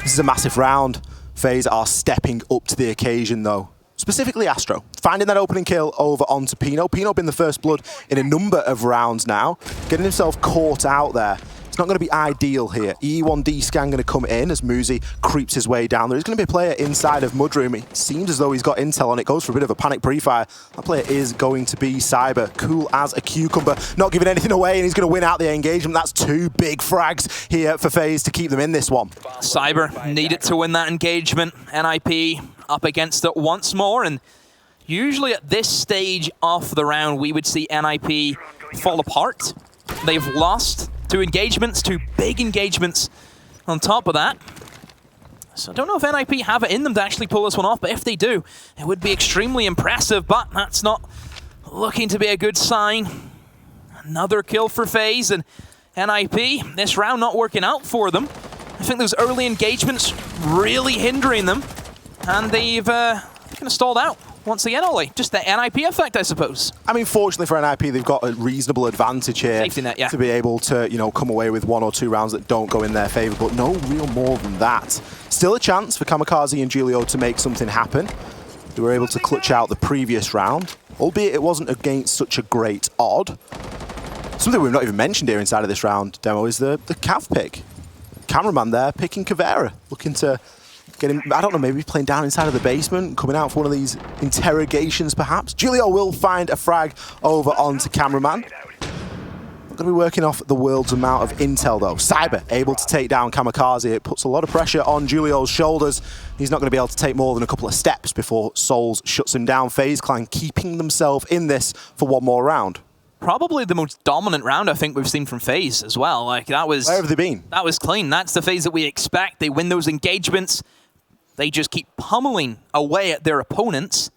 This is a massive round. FaZe are stepping up to the occasion, though. Specifically Astro, finding that opening kill over onto Pino. Pino been the first blood in a number of rounds now, getting himself caught out there. It's not going to be ideal here. E1D scan going to come in as Muzi creeps his way down. There is going to be a player inside of Mudroom. It seems as though he's got intel on it. Goes for a bit of a panic pre-fire. That player is going to be Cyber. Cool as a cucumber. Not giving anything away, and he's going to win out the engagement. That's 2 big frags here for FaZe to keep them in this one. Cyber needed to win that engagement. NIP up against it once more, and usually at this stage of the round, we would see NIP fall apart. They've lost 2 engagements, 2 big engagements on top of that. So I don't know if NIP have it in them to actually pull this one off, but if they do, it would be extremely impressive, but that's not looking to be a good sign. Another kill for FaZe, and NIP, this round not working out for them. I think those early engagements really hindering them, and they've kind of stalled out. Once again, Ollie, just the NIP effect, I suppose. I mean, fortunately for NIP, they've got a reasonable advantage here. Safety net, yeah. To be able to, you know, come away with 1 or 2 rounds that don't go in their favor, but no real more than that. Still a chance for Kamikaze and Julio to make something happen. They were able to clutch out the previous round, albeit it wasn't against such a great odd. Something we've not even mentioned here inside of this round, Demo, is the Cav pick. Cameraman there picking Caveira, looking to get him, I don't know, maybe playing down inside of the basement, coming out for one of these interrogations perhaps. Julio will find a frag over onto Cameraman. Not going to be working off the world's amount of intel though. Cyber able to take down Kamikaze. It puts a lot of pressure on Julio's shoulders. He's not going to be able to take more than a couple of steps before Souls shuts him down. FaZe Clan keeping themselves in this for 1 more round. Probably the most dominant round I think we've seen from FaZe as well. Like, that was... Where have they been? That was clean. That's the FaZe that we expect. They win those engagements. They just keep pummeling away at their opponents.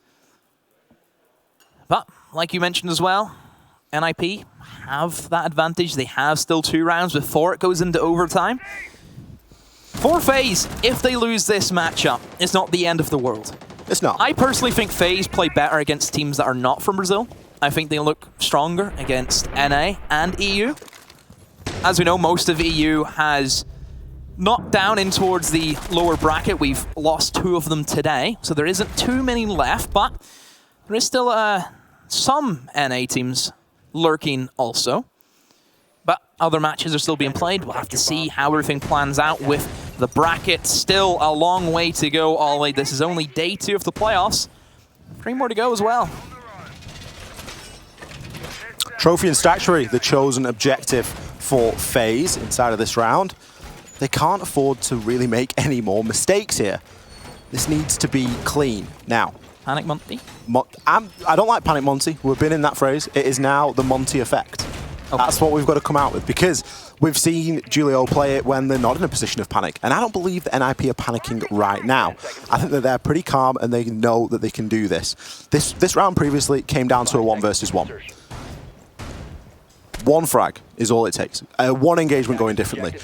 But, like you mentioned as well, NIP have that advantage. They have still 2 rounds before it goes into overtime. For FaZe, if they lose this matchup, it's not the end of the world. It's not. I personally think FaZe play better against teams that are not from Brazil. I think they look stronger against NA and EU. As we know, most of EU has knocked down in towards the lower bracket. We've lost 2 of them today, so there isn't too many left, but there is still some NA teams lurking also. But other matches are still being played. We'll have to see how everything plans out with the bracket. Still a long way to go, Ollie. This is only day 2 of the playoffs. 3 more to go as well. Trophy and Statuary, the chosen objective for FaZe inside of this round. They can't afford to really make any more mistakes here. This needs to be clean. Now, Panic Monty? I don't like Panic Monty. We've been in that phrase. It is now the Monty effect. Okay. That's what we've got to come out with, because we've seen Julio play it when they're not in a position of panic. And I don't believe the NIP are panicking right now. I think that they're pretty calm and they know that they can do this. This round previously came down to a 1 versus 1. One frag is all it takes. One engagement going differently.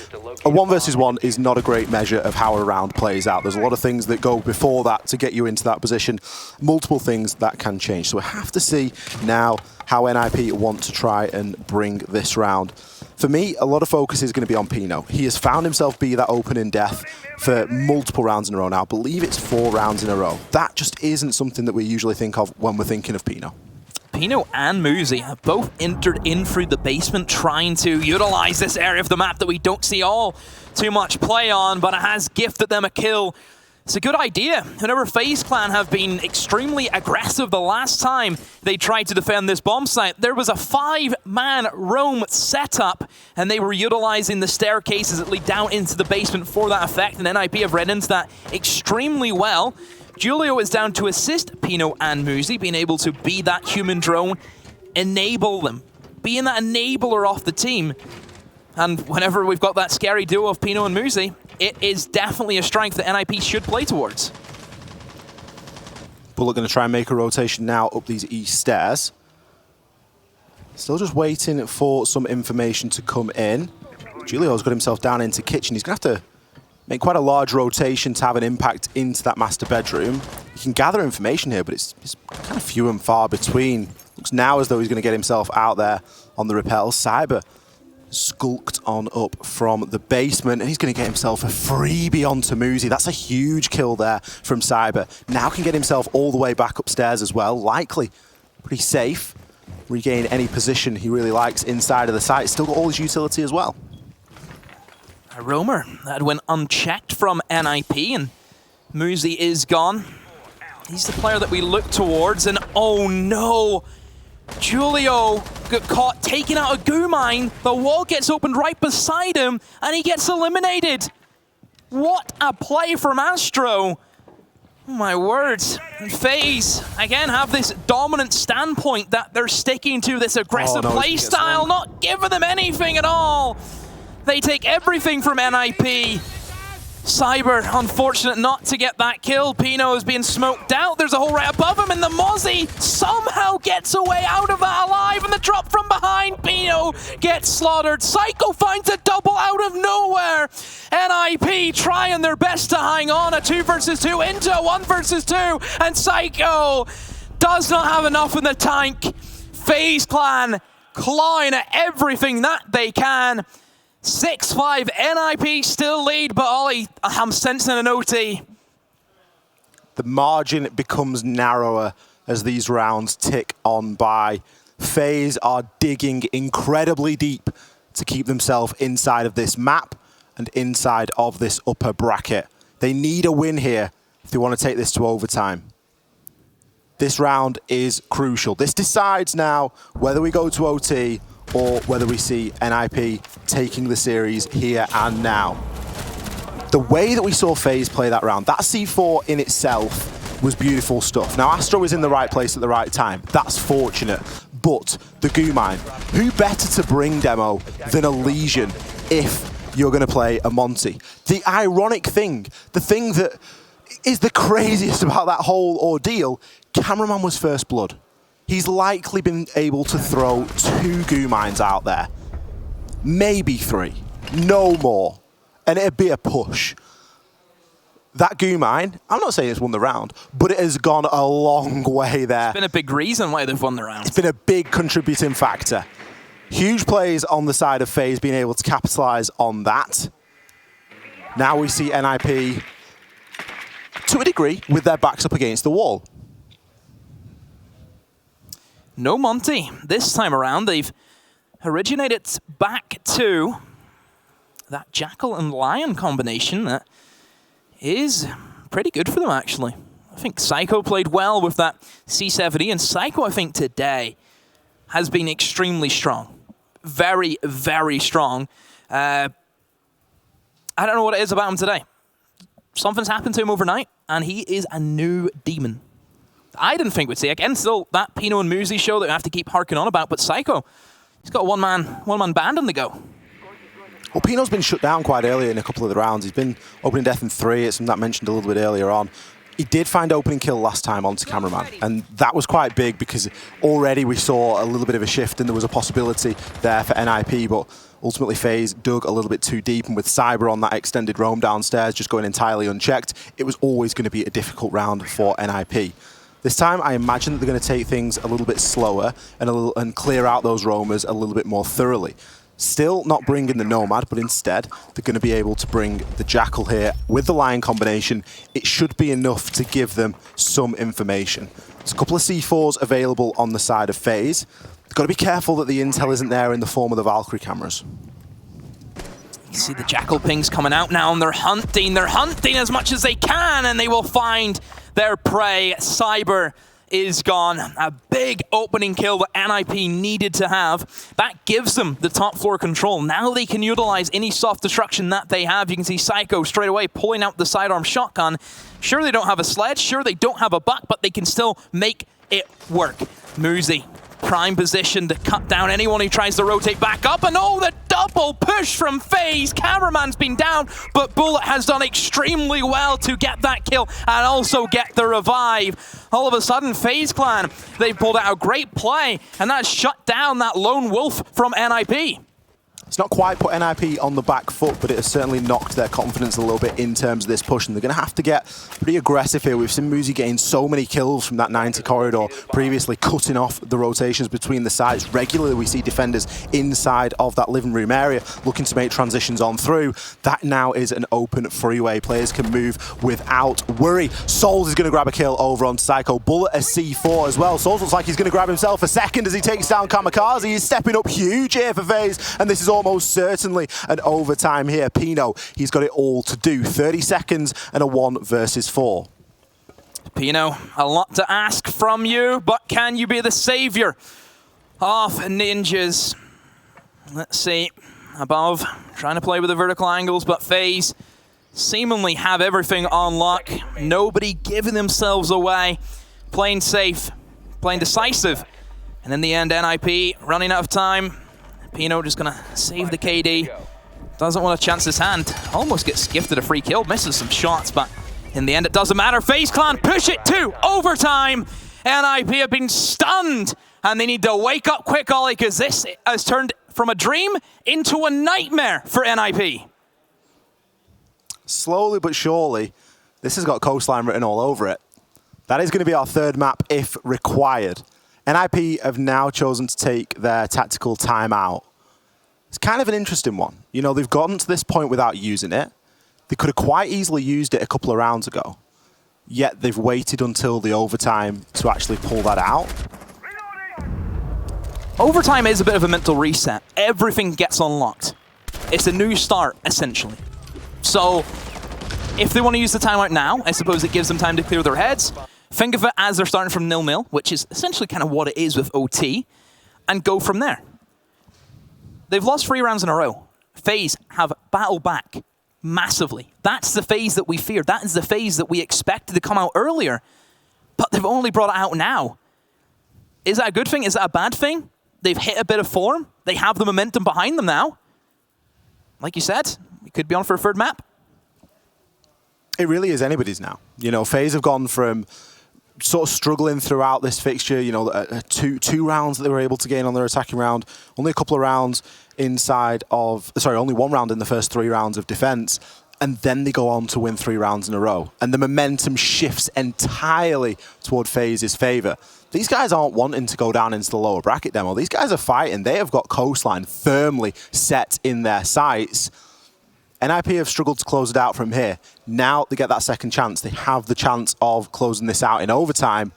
A 1 versus 1 is not a great measure of how a round plays out. There's a lot of things that go before that to get you into that position. Multiple things that can change. So we have to see now how NIP want to try and bring this round. For me, a lot of focus is going to be on Pino. He has found himself be that opening death for multiple rounds in a row now. I believe it's 4 rounds in a row. That just isn't something that we usually think of when we're thinking of Pino. Pino and Muzi have both entered in through the basement, trying to utilize this area of the map that we don't see all too much play on, but it has gifted them a kill. It's a good idea. Whenever FaZe Clan have been extremely aggressive the last time they tried to defend this bomb site, there was a 5-man roam setup, and they were utilizing the staircases that lead down into the basement for that effect, and NIP have read into that extremely well. Julio is down to assist Pino and Muzi, being able to be that human drone, enable them, being that enabler off the team. And whenever we've got that scary duo of Pino and Muzi, it is definitely a strength that NIP should play towards. Bullet going to try and make a rotation now up these east stairs. Still just waiting for some information to come in. Julio's got himself down into kitchen. He's going to have to make quite a large rotation to have an impact into that master bedroom. You can gather information here, but it's kind of few and far between. Looks now as though he's going to get himself out there on the rappel. Cyber skulked on up from the basement, and he's going to get himself a freebie onto Muzi. That's a huge kill there from Cyber. Now can get himself all the way back upstairs as well. Likely pretty safe. Regain any position he really likes inside of the site. Still got all his utility as well. A roamer that went unchecked from NIP, and Muzi is gone. He's the player that we look towards, and oh no! Julio got caught taking out a goo mine. The wall gets opened right beside him, and he gets eliminated. What a play from Astro! Oh my words. And FaZe, again, have this dominant standpoint that they're sticking to this aggressive play style, not giving them anything at all. They take everything from NIP. Cyber, unfortunate not to get that kill. Pino is being smoked out. There's a hole right above him, and the Mozzie somehow gets away out of that alive, and the drop from behind. Pino gets slaughtered. Psycho finds a double out of nowhere. NIP trying their best to hang on. A 2 versus 2 into a 1 versus 2, and Psycho does not have enough in the tank. FaZe Clan clawing at everything that they can. 6-5, NIP still lead, but Ollie, I'm sensing an OT. The margin becomes narrower as these rounds tick on by. FaZe are digging incredibly deep to keep themselves inside of this map and inside of this upper bracket. They need a win here if they want to take this to overtime. This round is crucial. This decides now whether we go to OT or whether we see NIP taking the series here and now. The way that we saw FaZe play that round, that C4 in itself was beautiful stuff. Now, Astro was in the right place at the right time. That's fortunate. But the goo mine, who better to bring demo than a Legion if you're going to play a Monty? The ironic thing, the thing that is the craziest about that whole ordeal, Cameraman was first blood. He's likely been able to throw 2 goo mines out there. Maybe 3. No more. And it'd be a push. That goo mine, I'm not saying it's won the round, but it has gone a long way there. It's been a big reason why they've won the round. It's been a big contributing factor. Huge plays on the side of FaZe being able to capitalize on that. Now we see NIP, to a degree, with their backs up against the wall. No Monty. This time around, they've originated back to that Jackal and Lion combination that is pretty good for them, actually. I think Psycho played well with that C70, and Psycho, I think, today has been extremely strong. Very, very strong. I don't know what it is about him today. Something's happened to him overnight, and he is a new demon. I didn't think we'd see again. Still that Pino and Muzi show that we have to keep harking on about, but Psycho, he's got a one-man band on the go. Well, Pino's been shut down quite early in a couple of the rounds. He's been opening death in 3. It's something that I mentioned a little bit earlier on. He did find opening kill last time onto Cameraman, and that was quite big because already we saw a little bit of a shift and there was a possibility there for NIP, but ultimately FaZe dug a little bit too deep, and with Cyber on that extended roam downstairs just going entirely unchecked, it was always going to be a difficult round for NIP. This time, I imagine that they're going to take things a little bit slower and clear out those roamers a little bit more thoroughly. Still not bringing the Nomad, but instead, they're going to be able to bring the Jackal here with the Lion combination. It should be enough to give them some information. There's a couple of C4s available on the side of FaZe. They've got to be careful that the intel isn't there in the form of the Valkyrie cameras. You see the Jackal pings coming out now, and they're hunting as much as they can, and they will find their prey. Cyber is gone. A big opening kill that NIP needed to have. That gives them the top floor control. Now they can utilize any soft destruction that they have. You can see Psycho straight away pulling out the sidearm shotgun. Sure, they don't have a sledge. Sure, they don't have a buck, but they can still make it work. Muzi, prime position to cut down anyone who tries to rotate back up, and oh, the double push from FaZe. Cameraman's been down, but Bullet has done extremely well to get that kill and also get the revive. All of a sudden, FaZe Clan, they've pulled out a great play, and that's shut down that lone wolf from NIP. It's not quite put NIP on the back foot, but it has certainly knocked their confidence a little bit in terms of this push, and they're going to have to get pretty aggressive here. We've seen Muzi getting so many kills from that 90 corridor previously, cutting off the rotations between the sides. Regularly, we see defenders inside of that living room area looking to make transitions on through. That now is an open freeway. Players can move without worry. Souls is going to grab a kill over on Psycho. Bullet a C4 as well. Souls looks like he's going to grab himself a second as he takes down Kamikaze. He's stepping up huge here for FaZe, and this is almost certainly an overtime here. Pino, he's got it all to do. 30 seconds and a 1 versus 4. Pino, a lot to ask from you, but can you be the savior of ninjas? Let's see. Above, trying to play with the vertical angles, but FaZe seemingly have everything on lock. Nobody giving themselves away. Playing safe, playing decisive. And in the end, NIP running out of time. Pino just going to save the KD. Doesn't want to chance his hand. Almost gets gifted a free kill. Misses some shots, but in the end, it doesn't matter. FaZe Clan push it to overtime. NIP have been stunned, and they need to wake up quick, Ollie, because this has turned from a dream into a nightmare for NIP. Slowly but surely, this has got Coastline written all over it. That is going to be our third map if required. NIP have now chosen to take their tactical timeout. It's kind of an interesting one. You know, they've gotten to this point without using it. They could have quite easily used it a couple of rounds ago, yet they've waited until the overtime to actually pull that out. Overtime is a bit of a mental reset. Everything gets unlocked. It's a new start, essentially. So, if they want to use the timeout now, I suppose it gives them time to clear their heads. Think of it as they're starting from 0-0, which is essentially kind of what it is with OT, and go from there. They've lost 3 rounds in a row. FaZe have battled back massively. That's the FaZe that we feared. That is the FaZe that we expected to come out earlier, but they've only brought it out now. Is that a good thing? Is that a bad thing? They've hit a bit of form. They have the momentum behind them now. Like you said, we could be on for a third map. It really is anybody's now. You know, FaZe have gone from sort of struggling throughout this fixture, you know, two rounds that they were able to gain on their attacking round, only a couple of rounds inside of, sorry, only 1 round in the first 3 rounds of defense, and then they go on to win 3 rounds in a row. And the momentum shifts entirely toward FaZe's favor. These guys aren't wanting to go down into the lower bracket demo. These guys are fighting. They have got Coastline firmly set in their sights. NIP have struggled to close it out from here. Now they get that second chance. They have the chance of closing this out in overtime.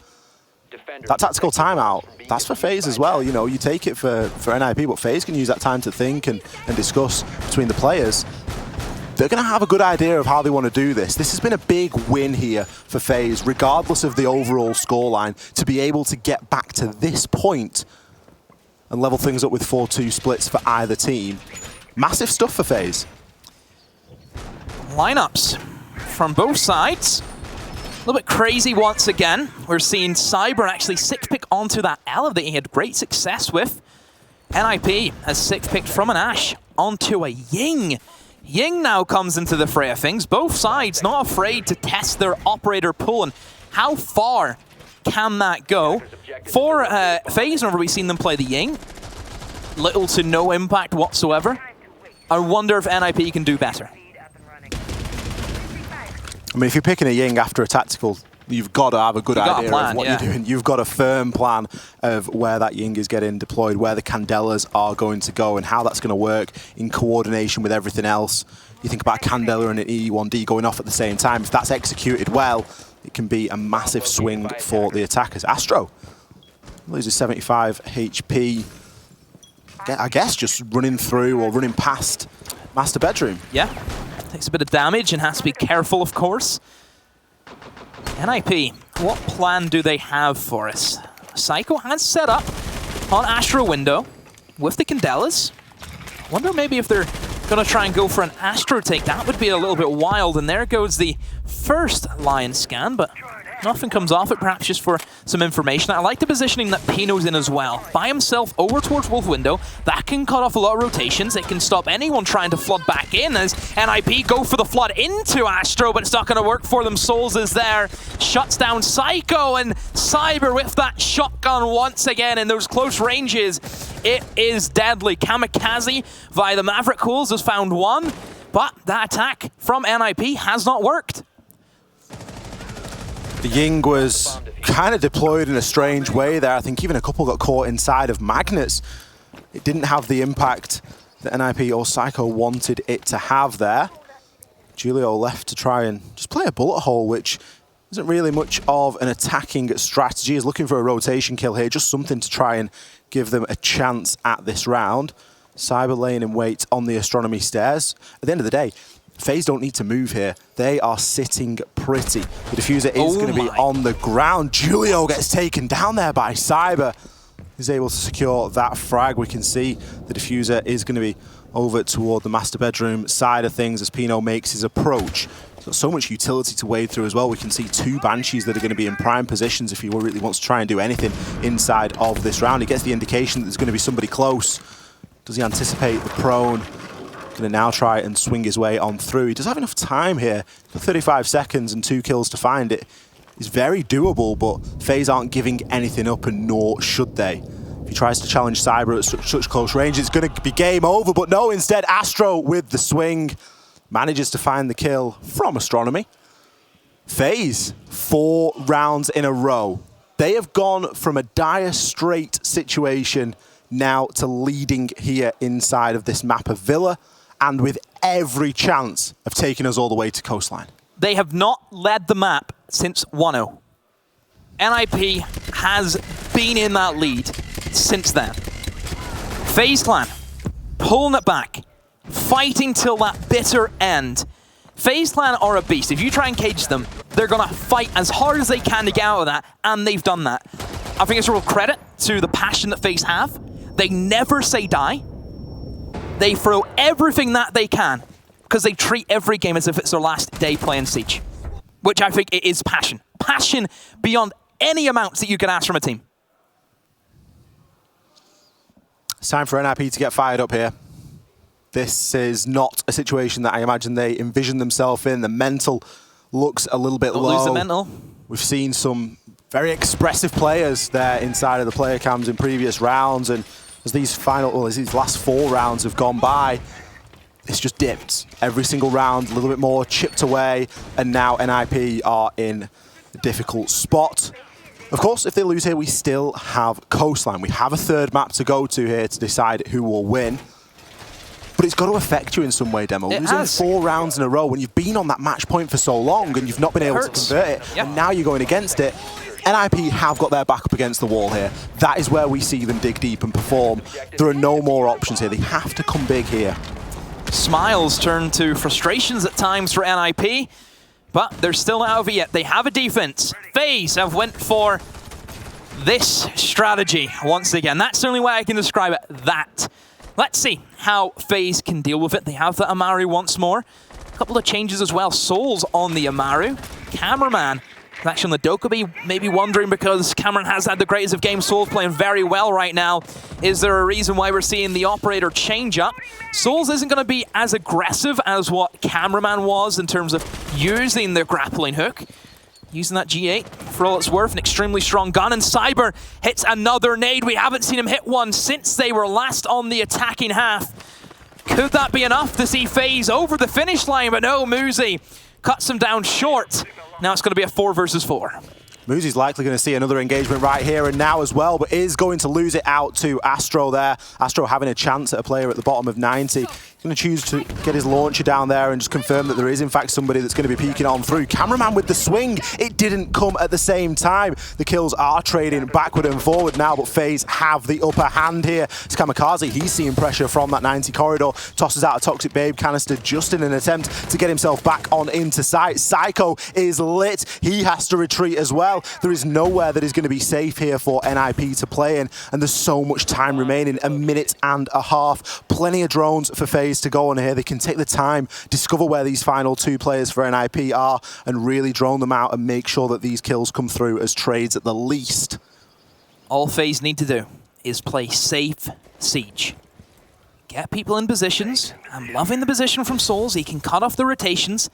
That tactical timeout, that's for FaZe as well. You know, you take it for NIP, but FaZe can use that time to think and discuss between the players. They're going to have a good idea of how they want to do this. This has been a big win here for FaZe, regardless of the overall scoreline, to be able to get back to this point and level things up with 4-2 splits for either team. Massive stuff for FaZe. Lineups from both sides. A little bit crazy once again. We're seeing Cyber actually 6-pick onto that Ela that he had great success with. NIP has 6-picked from an Ashe onto a Ying. Ying now comes into the fray of things. Both sides not afraid to test their operator pool, and how far can that go? For FaZe, whenever we've seen them play the Ying, little to no impact whatsoever. I wonder if NIP can do better. I mean, if you're picking a Ying after a tactical, you've got to have a good idea of what you're doing. You've got a firm plan of where that Ying is getting deployed, where the Candelas are going to go, and how that's going to work in coordination with everything else. You think about Candela and an E1D going off at the same time. If that's executed well, it can be a massive swing for the attackers. Astro loses 75 HP. I guess just running through or running past Master Bedroom. Yeah, takes a bit of damage and has to be careful, of course. NIP, what plan do they have for us? Psycho has set up on Astro window with the Candelas. Wonder maybe if they're going to try and go for an Astro take. That would be a little bit wild. And there goes the first Lion scan, but nothing comes off it, perhaps just for some information. I like the positioning that Pino's in as well. By himself over towards Wolf window. That can cut off a lot of rotations. It can stop anyone trying to flood back in as NIP go for the flood into Astro, but it's not going to work for them. Souls is there. Shuts down Psycho, and Cyber with that shotgun once again in those close ranges. It is deadly. Kamikaze via the Maverick Cools has found one, but that attack from NIP has not worked. The Ying was kind of deployed in a strange way there. I think even a couple got caught inside of magnets. It didn't have the impact that NIP or Psycho wanted it to have there. Julio left to try and just play a bullet hole, which isn't really much of an attacking strategy. He's looking for a rotation kill here, just something to try and give them a chance at this round. Cyber laying in wait on the astronomy stairs. At the end of the day, FaZe don't need to move here. They are sitting pretty. The diffuser is going to be on the ground. Julio gets taken down there by Cyber. He's able to secure that frag. We can see the diffuser is going to be over toward the master bedroom side of things as Pino makes his approach. He's got so much utility to wade through as well. We can see two Banshees that are going to be in prime positions if he really wants to try and do anything inside of this round. He gets the indication that there's going to be somebody close. Does he anticipate the prone? Going to now try and swing his way on through. He does have enough time here for 35 seconds and 2 kills to find it. It's very doable, but FaZe aren't giving anything up, and nor should they. If he tries to challenge Cyber at such close range, it's going to be game over, but no, instead Astro with the swing manages to find the kill from Astronomy. FaZe, 4 rounds in a row. They have gone from a dire straight situation now to leading here inside of this map of Villa, and with every chance of taking us all the way to coastline. They have not led the map since 1-0. NIP has been in that lead since then. FaZe Clan pulling it back, fighting till that bitter end. FaZe Clan are a beast. If you try and cage them, they're going to fight as hard as they can to get out of that, and they've done that. I think it's a real credit to the passion that FaZe have. They never say die. They throw everything that they can because they treat every game as if it's their last day playing Siege, which I think it is passion. Passion beyond any amounts that you can ask from a team. It's time for NIP to get fired up here. This is not a situation that I imagine they envision themselves in. The mental looks a little bit low. Lose the mental. We've seen some very expressive players there inside of the player cams in previous rounds, and as these last 4 rounds have gone by, it's just dipped. Every single round, a little bit more chipped away, and now NIP are in a difficult spot. Of course, if they lose here, we still have coastline. We have a 3rd map to go to here to decide who will win. But it's got to affect you in some way, Demo. Losing 4 rounds in a row when you've been on that match point for so long and you've not been able to convert it, and now you're going against it. NIP have got their back up against the wall here. That is where we see them dig deep and perform. There are no more options here. They have to come big here. Smiles turn to frustrations at times for NIP, but they're still not over yet. They have a defense. FaZe have went for this strategy, once again, that's the only way I can describe it, that. Let's see how FaZe can deal with it. They have the Amaru once more. A couple of changes as well. Souls on the Amaru. Cameraman is actually on the Dokkaebi, maybe wondering because Cameron has had the greatest of games. Souls playing very well right now. Is there a reason why we're seeing the operator change up? Souls isn't going to be as aggressive as what Cameraman was in terms of using the grappling hook. Using that G8 for all it's worth, an extremely strong gun, and Cyber hits another nade. We haven't seen him hit one since they were last on the attacking half. Could that be enough to see FaZe over the finish line? But no, Muzi cuts him down short. Now it's going to be a 4 versus 4. Muzi's likely going to see another engagement right here and now as well, but is going to lose it out to Astro there. Astro having a chance at a player at the bottom of 90. He's going to choose to get his launcher down there and just confirm that there is in fact somebody that's going to be peeking on through. Cameraman with the swing. It didn't come at the same time. The kills are trading backward and forward now, but FaZe have the upper hand here. It's Kamikaze. He's seeing pressure from that 90 corridor. Tosses out a Toxic Babe canister just in an attempt to get himself back on into sight. Psycho is lit. He has to retreat as well. There is nowhere that is going to be safe here for NIP to play in, and there's so much time remaining, a minute and a half. Plenty of drones for FaZe to go on here. They can take the time, discover where these final 2 players for NIP are, and really drone them out and make sure that these kills come through as trades at the least. All FaZe need to do is play safe siege. Get people in positions. I'm loving the position from Souls. He can cut off the rotations,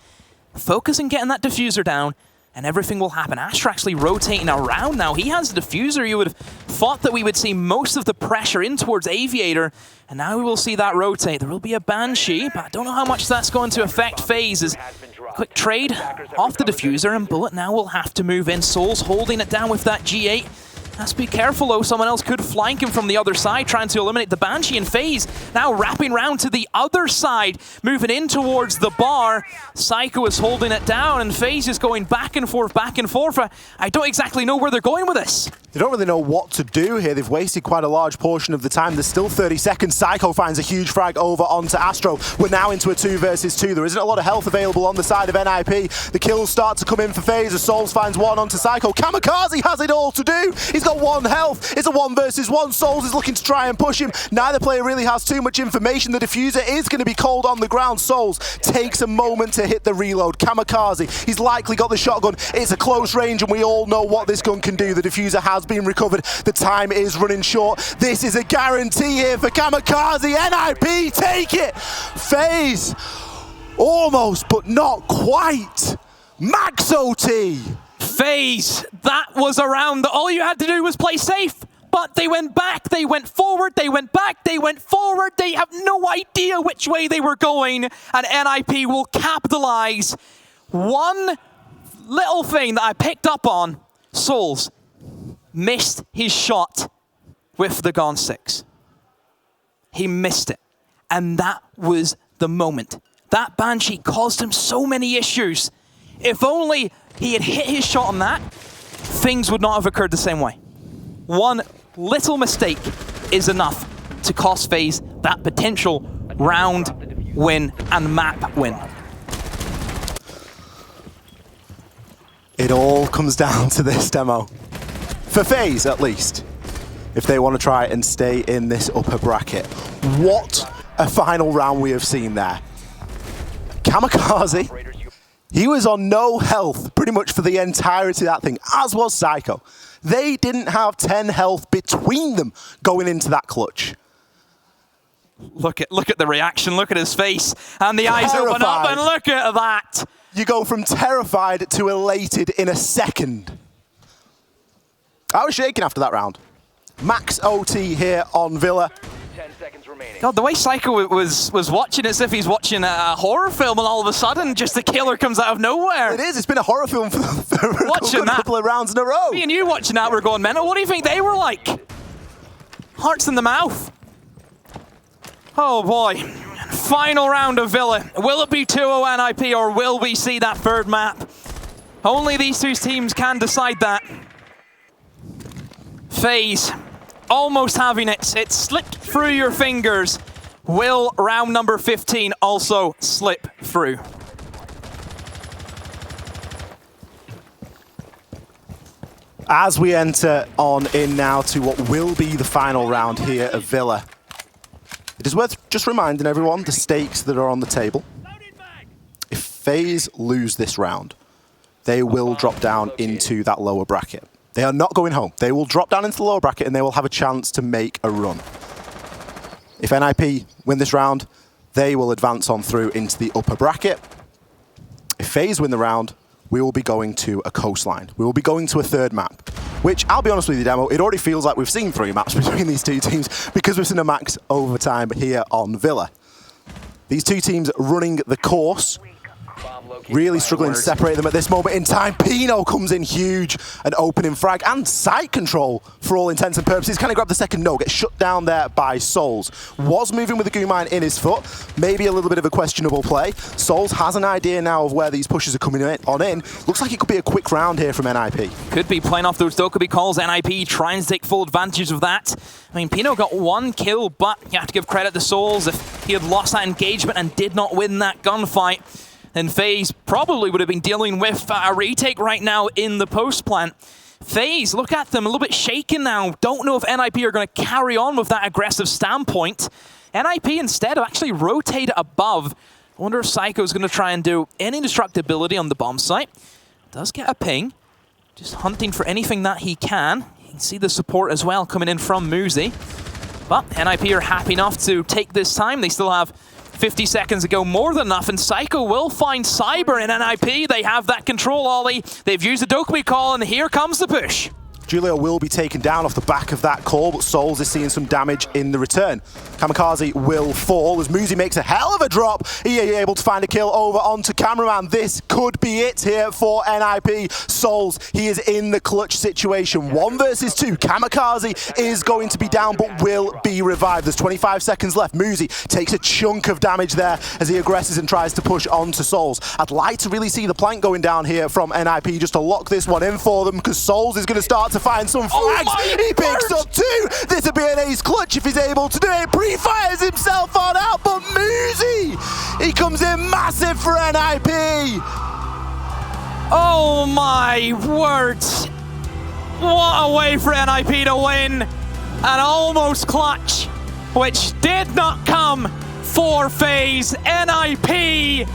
focus on getting that diffuser down, and everything will happen. Astra actually rotating around now. He has the diffuser. You would have thought that we would see most of the pressure in towards Aviator, and now we will see that rotate. There will be a Banshee, but I don't know how much that's going to affect FaZe. As quick trade off the diffuser, and Bullet now will have to move in. Souls holding it down with that G8. Has to be careful though, someone else could flank him from the other side, trying to eliminate the Banshee, and FaZe now wrapping round to the other side, moving in towards the bar. Psycho is holding it down, and FaZe is going back and forth, back and forth. I don't exactly know where they're going with this. They don't really know what to do here. They've wasted quite a large portion of the time. There's still 30 seconds. Psycho finds a huge frag over onto Astro. We're now into a 2 versus 2. There isn't a lot of health available on the side of NIP. The kills start to come in for FaZe as Souls finds one onto Psycho. Kamikaze has it all to do. He's got 1 health. It's a 1 versus 1. Souls is looking to try and push him. Neither player really has too much information. The diffuser is going to be cold on the ground. Souls takes a moment to hit the reload. Kamikaze, he's likely got the shotgun. It's a close range, and we all know what this gun can do. The diffuser has been recovered. The time is running short. This is a guarantee here for Kamikaze. NIP, take it! FaZe, almost, but not quite. Max OT! FaZe, that was around. All you had to do was play safe. But they went back, they went forward, they went back, they went forward. They have no idea which way they were going. And NIP will capitalize. One little thing that I picked up on, Souls missed his shot with the Gone 6. He missed it. And that was the moment. That Banshee caused him so many issues. If only he had hit his shot on that, things would not have occurred the same way. One little mistake is enough to cost FaZe that potential round win and map win. It all comes down to this demo. For FaZe, at least, if they want to try and stay in this upper bracket. What a final round we have seen there. Kamikaze, he was on no health pretty much for the entirety of that thing, as was Psycho. They didn't have 10 health between them going into that clutch. Look at the reaction, look at his face, and the eyes open up, and look at that. You go from terrified to elated in a second. I was shaking after that round. Max OT here on Villa. 10 seconds remaining. God, the way Psycho was watching it as if he's watching a horror film, and all of a sudden, just the killer comes out of nowhere. It is. It's been a horror film for a couple of rounds in a row. Me and you watching that, we're going mental. What do you think they were like? Hearts in the mouth. Oh boy. Final round of Villa. Will it be 2-0 NIP, or will we see that third map? Only these two teams can decide that. FaZe, almost having it. It slipped through your fingers. Will round number 15 also slip through? As we enter on in now to what will be the final round here of Villa, it is worth just reminding everyone the stakes that are on the table. If FaZe lose this round, they will drop down into that lower bracket. They are not going home. They will drop down into the lower bracket and they will have a chance to make a run. If NIP win this round, they will advance on through into the upper bracket. If FaZe win the round, we will be going to a coastline. We will be going to a third map, which, I'll be honest with you, Demo, it already feels like we've seen 3 maps between these two teams because we've seen a max overtime here on Villa. These two teams running the course, really struggling to separate them at this moment in time. Pino comes in huge, an opening frag and sight control for all intents and purposes. Can he grab the second? No, gets shut down there by Souls. Was moving with the goo mine in his foot, maybe a little bit of a questionable play. Souls has an idea now of where these pushes are coming in. Looks like it could be a quick round here from NIP. Could be playing off those Dokkaebi calls. NIP trying to take full advantage of that. I mean, Pino got 1 kill, but you have to give credit to Souls. If he had lost that engagement and did not win that gunfight, then FaZe probably would have been dealing with a retake right now in the post plant. FaZe, look at them, a little bit shaken now. Don't know if NIP are going to carry on with that aggressive standpoint. NIP instead have actually rotated above. I wonder if Psycho's going to try and do any destructibility on the bomb site. Does get a ping. Just hunting for anything that he can. You can see the support as well coming in from Muzi. But NIP are happy enough to take this time. They still have 50 seconds to go, more than enough, and Psycho will find Cyber in NIP. They have that control ollie. They've used the Dokkaebi call, and here comes the push. Julio will be taken down off the back of that call, but Souls is seeing some damage in the return. Kamikaze will fall as Muzi makes a hell of a drop. He is able to find a kill over onto Cameraman. This could be it here for NIP. Souls, he is in the clutch situation. 1 versus 2. Kamikaze is going to be down, but will be revived. There's 25 seconds left. Muzi takes a chunk of damage there as he aggresses and tries to push onto Souls. I'd like to really see the plank going down here from NIP just to lock this one in for them, because Souls is going to start to find some flags. He picks up 2. This will be an ace clutch if he's able to do it. Pre-fires himself on out, but Muzi, he comes in massive for NIP. Oh my words. What a way for NIP to win. An almost clutch, which did not come for FaZe. NIP